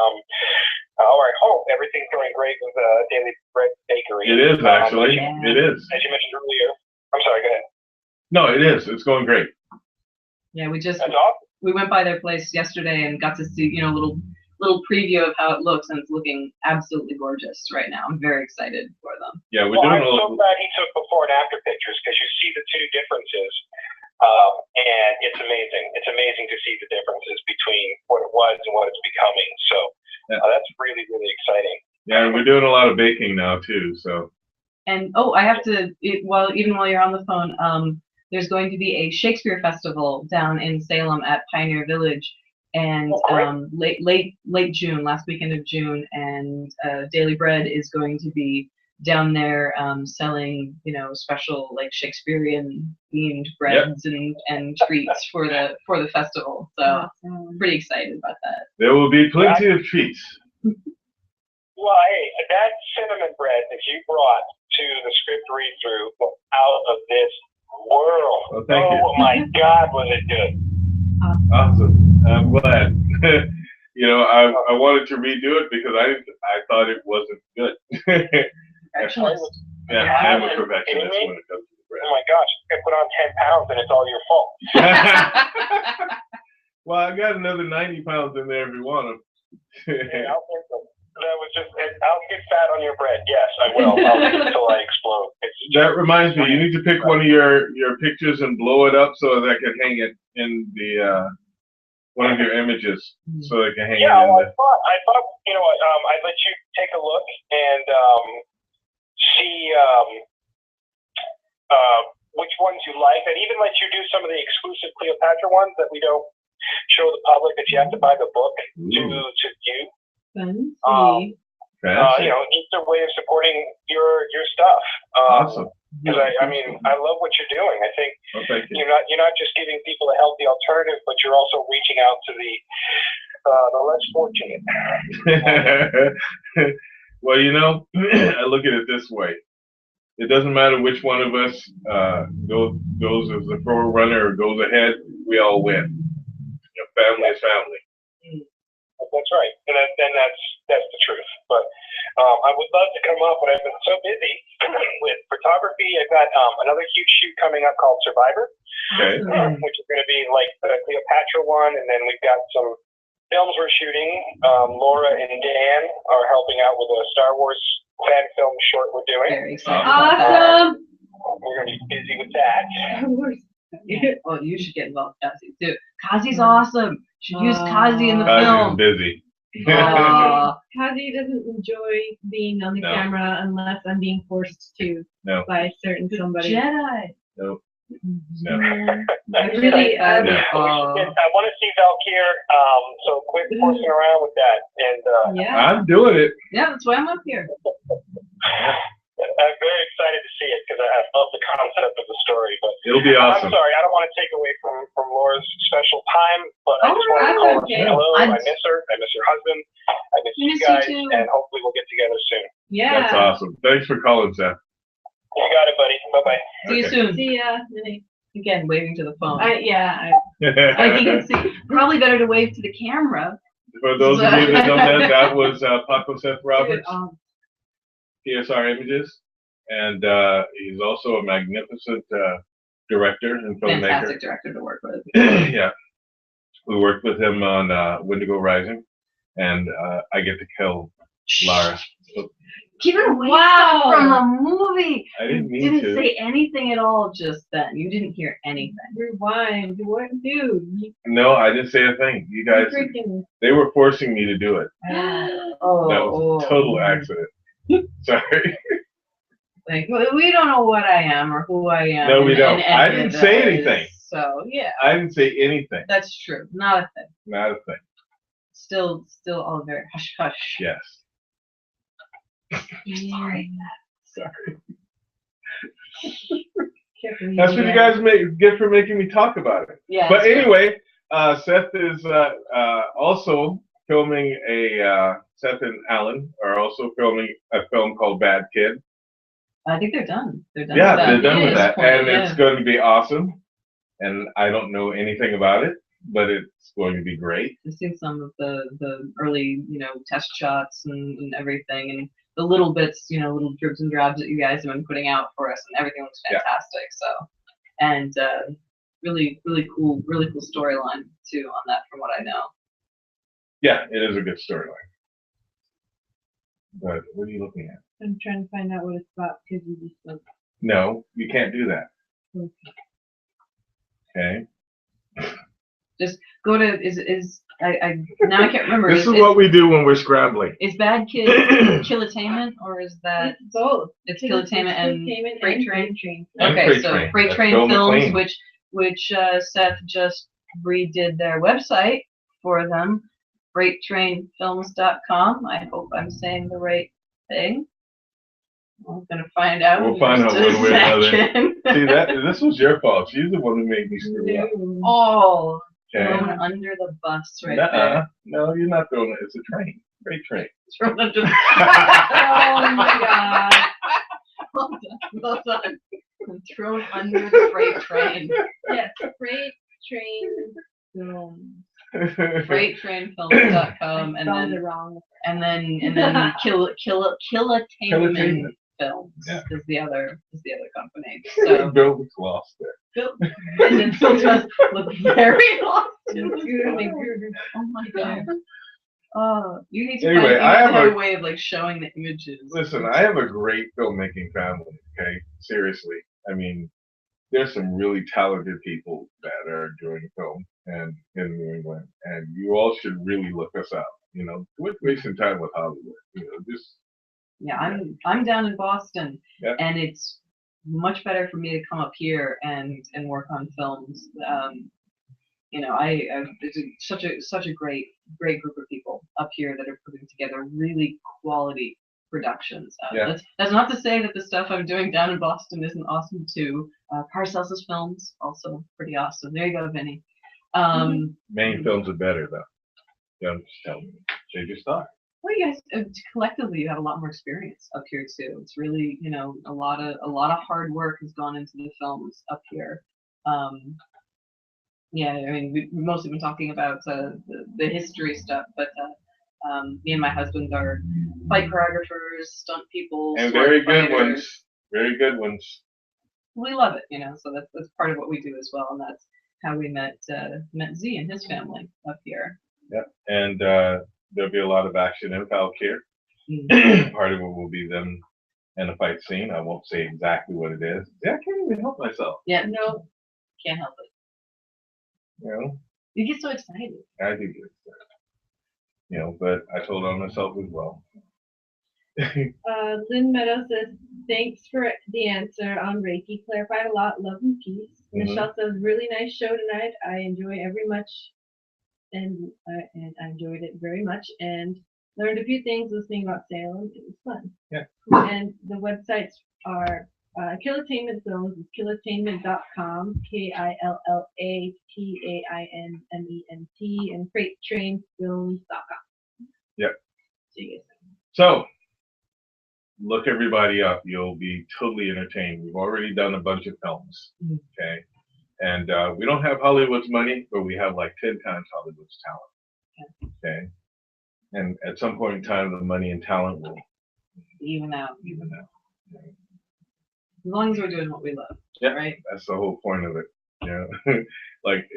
I hope everything's going great with Daily Bread Bakery. It is actually. It is. As you mentioned earlier. I'm sorry, go ahead. No, it is. It's going great. Yeah, we That's awesome. we went by their place yesterday and got to see, a little preview of how it looks, and it's looking absolutely gorgeous right now. I'm very excited for them. Yeah, we're Well, doing I'm a so little. glad he took before and after pictures because you see the two differences. And it's amazing. It's amazing to see the differences between what it was and what it's becoming. So that's really, really exciting. Yeah, we're doing a lot of baking now too. So. And I have to, while you're on the phone, there's going to be a Shakespeare festival down in Salem at Pioneer Village, and late June, last weekend of June, and Daily Bread is going to be down there selling, you know, special like Shakespearean themed breads and treats for the festival. So pretty excited about that. There will be plenty of treats. Well, hey, that cinnamon bread that you brought to the script read-through was out of this world. Well, thank you. Oh my God, was it good? Awesome. I'm glad. You know, I wanted to redo it because I thought it wasn't good. Perfectionist. Yeah, I am a perfectionist when it comes to the bread. Oh my gosh, I put on 10 pounds and it's all your fault. Well, I got another 90 pounds in there if you want them. Yeah, that was just, I'll get fat on your bread. Yes, I will. I'll eat until I explode. That reminds me, you need to pick one of your pictures and blow it up so that I can hang it in the one of your images, so they can hang it in well, the. I thought, you know, I'd let you take a look and see which ones you like. I'd even let you do some of the exclusive Cleopatra ones that we don't show the public, that you have to buy the book to view. Fancy. You know, it's a way of supporting your stuff. Awesome. Because I mean, I love what you're doing. I think Thank you. you're not just giving people a healthy alternative, but you're also reaching out to the less fortunate. Well, you know, I look at it this way. It doesn't matter which one of us goes as the forerunner or goes ahead. We all win. You know, family is family. That's right, and that's the truth. But I would love to come up, but I've been so busy with photography. I've got another huge shoot coming up called Survivor, Okay. which is going to be like the Cleopatra one, and then we've got some films we're shooting. Laura and Dan are helping out with a Star Wars fan film short we're doing. Very excited. Awesome. We're going to be busy with that. Oh, you should get involved with Kazi too. Kazi's awesome. Should use Kazi in the Kazi's film. busy. Kazi doesn't enjoy being on the No. camera unless I'm being forced to No. by a certain somebody. Jedi. No. No. I really, Yeah. I want to see Valkyr, so quit forcing around with that. And yeah. I'm doing it. Yeah, that's why I'm up here. I'm very excited to see it because I love the concept of the story. But It'll be awesome. I'm sorry, I don't want to take away from Laura's special time, but I just wanted to call and say hello. I miss her. I miss her husband. I miss you guys, and hopefully we'll get together soon. Yeah. That's awesome. Thanks for calling, Seth. You got it, buddy. Bye-bye. See you soon. See ya. Again, waving to the phone. I Like you can see, probably better to wave to the camera. For those of you that don't know, that was Paco Seth Roberts, Dude, PSR Images, and he's also a magnificent director and filmmaker. fantastic director to work with. Yeah, we worked with him on Wendigo Rising, and I get to kill Lara. So Giving away Wow. stuff from the movie. I didn't mean You didn't to. say anything at all just then. You didn't hear anything. Rewind. What, dude? No, I didn't say a thing. You guys, Freaking. they were forcing me to do it. Oh, That was a total accident. Sorry. Like we don't know what I am or who I am. No, we don't. and I any didn't of say that anything. is- So yeah, I didn't say anything. that's true. Not a thing. Not a thing. Still all very hush hush. Yes. Sorry. Sorry. That's what you guys get for making me talk about it. Yeah. But anyway, Seth is also filming Seth and Alan are also filming a film called Bad Kid. I think they're done. They're done. Yeah, with that. they're done At with this that, point, and yeah. it's going to be awesome. And I don't know anything about it, but it's going to be great. I've seen some of the early, test shots and everything, and the little bits, little dribs and drabs that you guys have been putting out for us, and everything looks fantastic. So, and really cool storyline too on that, from what I know. Yeah, it is a good storyline. But what are you looking at? I'm trying to find out what it's about because you just like. No, you can't do that. Okay. Just go to I now I can't remember. This is what we do when we're scrambling. Is Bad Kid Killitainment, or is that It's both. it's Killitainment and Freight Train? And Okay, Freight so Train. Freight That's Train Bill Films, McLean. which Seth just redid their website for them, freighttrainfilms.com. I hope I'm saying the right thing. We're gonna find out. We'll in find out just a one way or another. second. See this was your fault. She's the one who made me screw up. Oh, Okay. thrown under the bus right Nuh-uh. there. No, you're not throwing it. It's a train. Freight train. Thrown under the Oh my god. Well done. I'm thrown under the freight train. Yes, freight train film. FreightTrainFilms.com and Spelled it then wrong. Killatainment Films Yeah. is the other company. So Bill was lost there. and then Phil does look very lost. Oh my god. Oh, you need to Anyway, find, I have a a- way of like showing the images. Listen, I have a great filmmaking family, okay? Seriously. I mean, there's some really talented people that are doing film and in New England, and you all should really look us up. You know, quit wasting time with Hollywood. You know, just Yeah, I'm down in Boston, Yeah. and it's much better for me to come up here and work on films. You know, it's such a great group of people up here that are putting together really quality productions. Yeah. That's not to say that the stuff I'm doing down in Boston isn't awesome too. Paracelsus Films also pretty awesome. There you go, Vinny. Maine films are better though. Yeah, I'm just telling you, they just are. Well, you guys collectively you have a lot more experience up here too. It's really, you know, a lot of hard work has gone into the films up here. Yeah, I mean, we've mostly been talking about the history stuff, but me and my husband are fight choreographers, stunt people, And sword very good fighters. ones. Very good ones. We love it, you know. So that's part of what we do as well, and that's how we met Z and his family up here. Yeah. And there'll be a lot of action in Valkyrie. Mm. Part of it will be them in a fight scene. I won't say exactly what it is. Yeah, I can't even help myself. Yeah, no, can't help it. You know, You get so excited. I do get it. You know, but I told on myself as well. Lynn Meadows says, thanks for the answer on Reiki. Clarified a lot. Love and peace. Mhm. Michelle says, really nice show tonight. I enjoy every much, and I enjoyed it very much, and learned a few things listening about Salem. It was fun. Yeah. And the websites are Killatainment Films is killatainment.com, KILLATAINMENT, and FreightTrainFilms.com. Yep. So you guys So, look everybody up. You'll be totally entertained. We've already done a bunch of films, Mhm. okay? And we don't have Hollywood's money, but we have like 10 times Hollywood's talent, okay? And at some point in time, the money and talent will Even out. even out. As long as we're doing what we love. Yeah. Right? That's the whole point of it. You know? Like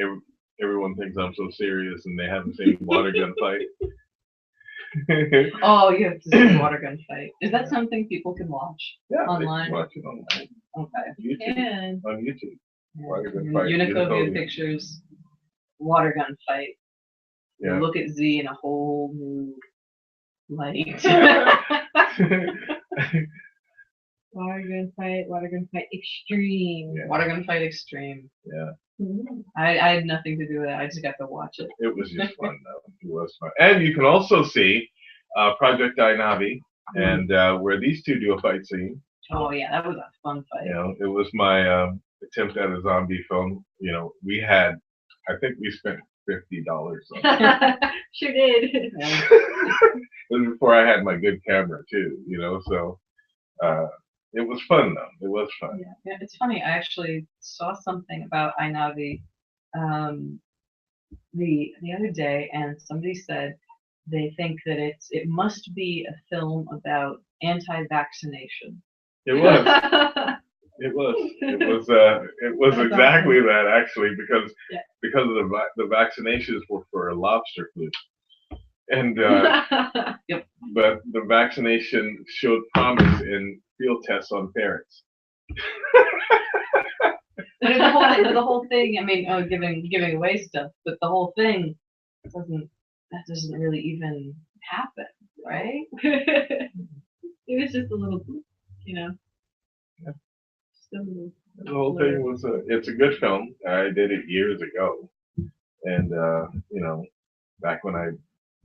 everyone thinks I'm so serious and they haven't seen Water Gun Fight. Oh, you have to see Water Gun Fight. Is that something people can watch Yeah, they can online? watch it online. Okay. YouTube. can. On YouTube. Water Gun Fight. Unicovia Unicovia. Pictures, Water Gun Fight. Yeah. Look at Z in a whole new light. Water Gun Fight Extreme. Yeah. Water Gun Fight Extreme. Yeah. Mhm. I had nothing to do with it. I just got to watch it. It was just fun though. It was fun. And you can also see Project Dainavi and where these two do a fight scene. Oh yeah, that was a fun fight. You know, it was my attempt at a zombie film. You know, I think we spent $50 on it. Sure did. Yeah. It was before I had my good camera too, you know, so it was fun though. It was fun. Yeah, it's funny. I actually saw something about Ainavi the other day, and somebody said they think that it must be a film about anti-vaccination. It was. It was That's exactly that actually because Yeah. because of the vaccinations were for lobster flu, and but the vaccination showed promise in field tests on ferrets. But the whole thing. I mean, giving away stuff, but the whole thing doesn't really even happen, right? It was just a little, you know. Yeah. Just a little. The whole thing was it's a good film. I did it years ago, and you know, back when I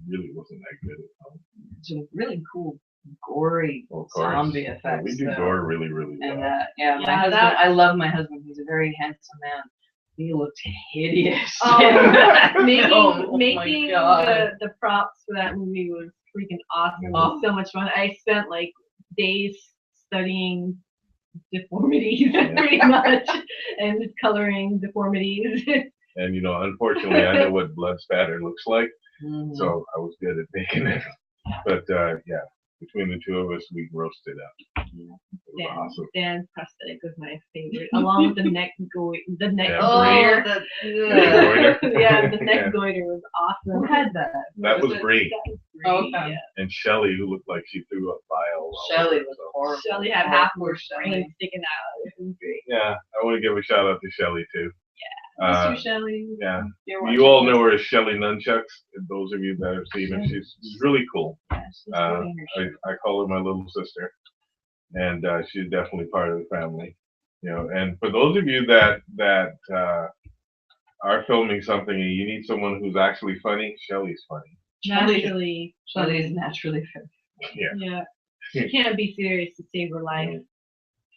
really wasn't that good at film. It's a really cool gory Of course. zombie Yeah, effects. we do so- gore really, really well. And yeah, my Yeah, husband. that- I love my husband. He's a very handsome man. He looked hideous. Oh, in that. making Oh, my making God. the props for that movie was freaking awesome. It Oh. was so much fun. I spent like days studying deformities pretty much and coloring deformities. And you know, unfortunately, I know what blood spatter looks like, Mhm. so I was good at making it. But yeah, between the two of us, we roasted up. It was awesome. Dan's prosthetic was my favorite, along with the neck Yeah, goiter. that, Goiter? Yeah, the neck Yeah. goiter was awesome. Who had that? That was it- Bree. That was Oh, great, okay. yeah. And Shelly, who looked like she threw up bile. all Shelly over was herself. horrible. Shelly had Oh, half poor her Shelly. brain sticking out. It was great. Yeah, I want to give a shout out to Shelly too. Miss you, Shelly. Yeah, You're you watching all this. know her as Shelly Nunchucks. And those of you that have seen her, she's really cool. Yeah, she's Uh, doing her shit. I call her my little sister, and she's definitely part of the family. You know, and for those of you that are filming something and you need someone who's actually funny, Shelly's funny. Naturally. Shelly is naturally fit. Yeah, Yeah. She can't be serious to save her life.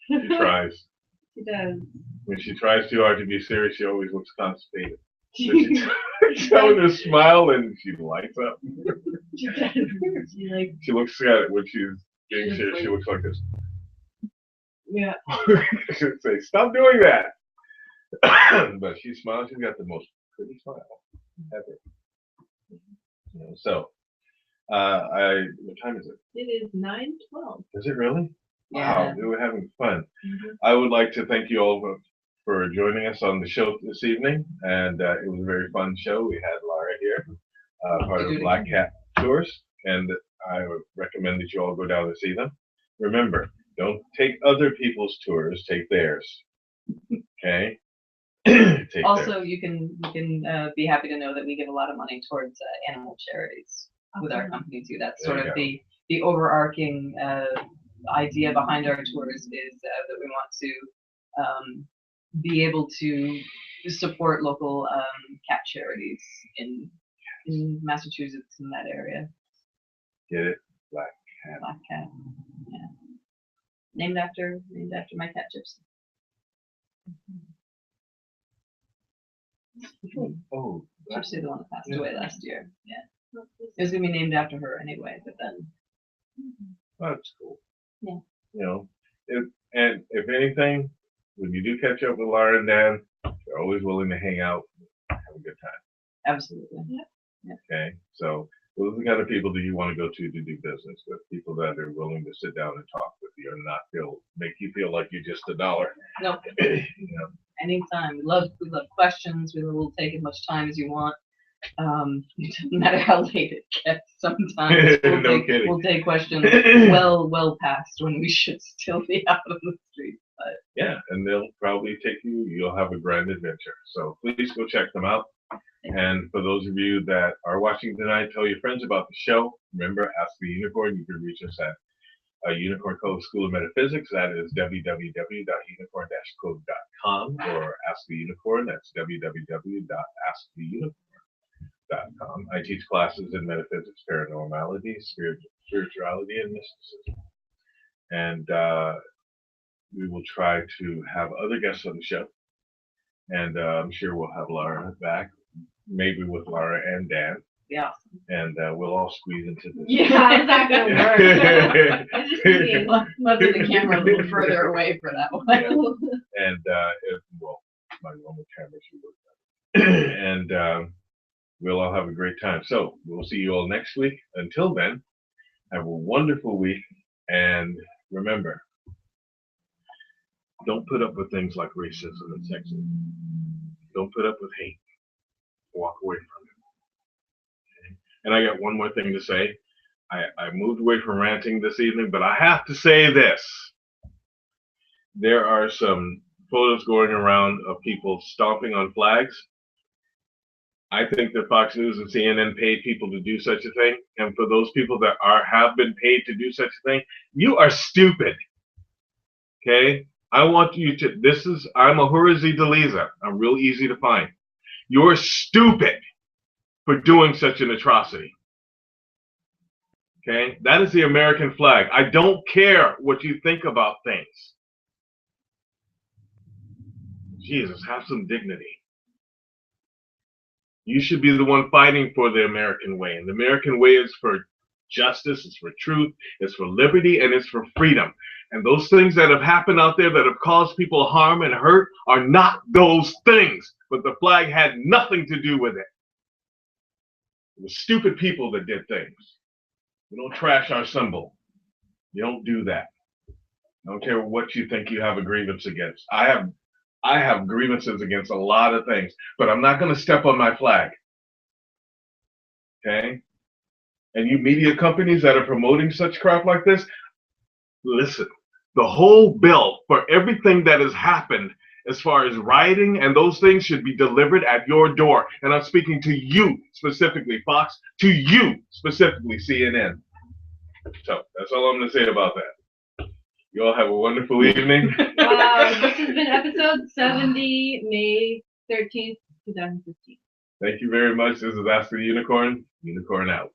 she tries. She does. When she tries too hard to be serious, she always looks constipated. So she telling her smile and she lights up. She does. She like, She looks at it when she's being serious. She looks like this. yeah. She'll say, "Stop doing that." But she smiles. She's got the most pretty smile ever. You know, so, what time is it? It is 9:12. Is it really? Yeah. Wow, we were having fun. I would like to thank you all for joining us on the show this evening, and it was a very fun show. We had Laura here, part of Black Cat Tours, and I would recommend that you all go down and see them. Remember, don't take other people's tours, take theirs. Okay? Take Also, theirs. you can be happy to know that we give a lot of money towards animal charities with our company too. That's There sort you of go. the overarching idea behind our tours is that we want to be able to support local cat charities in Massachusetts in that area. Get it? Black Cat. Black cat, yeah. Named after my cat Gypsy. Oh, Black Gypsy, the one that passed Yeah. away last year. Yeah, it was gonna be named after her anyway, but then That's cool. Yeah. You know, if anything, when you do catch up with Laura and Dan, they're always willing to hang out, have a good time. absolutely. Okay, so those are the kind of people that you want to go to do business with. People that are willing to sit down and talk with you and not make you feel like you're just a dollar. No, You know, anytime. We love questions. We will take as much time as you want. It doesn't matter how late it gets. Sometimes No kidding. we'll take questions well past when we should still be out on the street. But yeah, and they'll probably take you. You'll have a grand adventure. So please go check them out. And for those of you that are watching tonight, tell your friends about the show. Remember, Ask the Unicorn. You can reach us at Unicorn Code School of Metaphysics. That is www.unicorn-code.com, or Ask the Unicorn. That's www.asktheunicorn.com. I teach classes in metaphysics, paranormality, spirituality, and mysticism. And we will try to have other guests on the show. And I'm sure we'll have Laura back, maybe with Laura and Dan. yeah, And we'll all squeeze into this. Yeah, how's that gonna work? I'm just thinking. we'll put the camera a little further away for that one. And my normal camera should work better. And we'll all have a great time. So we'll see you all next week. Until then, have a wonderful week. And remember, don't put up with things like racism and sexism. Don't put up with hate. Walk away from it. Okay? And I got one more thing to say. I moved away from ranting this evening, but I have to say this. There are some photos going around of people stomping on flags. I think that Fox News and CNN paid people to do such a thing. And for those people that have been paid to do such a thing, you are stupid. Okay? I want you to, I'm a Hurazi Deliza. I'm real easy to find. You're stupid for doing such an atrocity. Okay? That is the American flag. I don't care what you think about things. Jesus, have some dignity. You should be the one fighting for the American way. And the American way is for justice, it's for truth, it's for liberty, and it's for freedom. And those things that have happened out there that have caused people harm and hurt are not those things. But the flag had nothing to do with it. It was stupid people that did things. You don't trash our symbol. You don't do that. I don't care what you think you have a grievance against. I have grievances against a lot of things, but I'm not going to step on my flag. Okay? And you media companies that are promoting such crap like this, listen, the whole bill for everything that has happened as far as rioting and those things should be delivered at your door. And I'm speaking to you specifically, Fox, to you specifically, CNN. So that's all I'm going to say about that. You all have a wonderful evening. This has been episode 70, May 13th, 2015. Thank you very much. This is Ask the Unicorn. Unicorn out.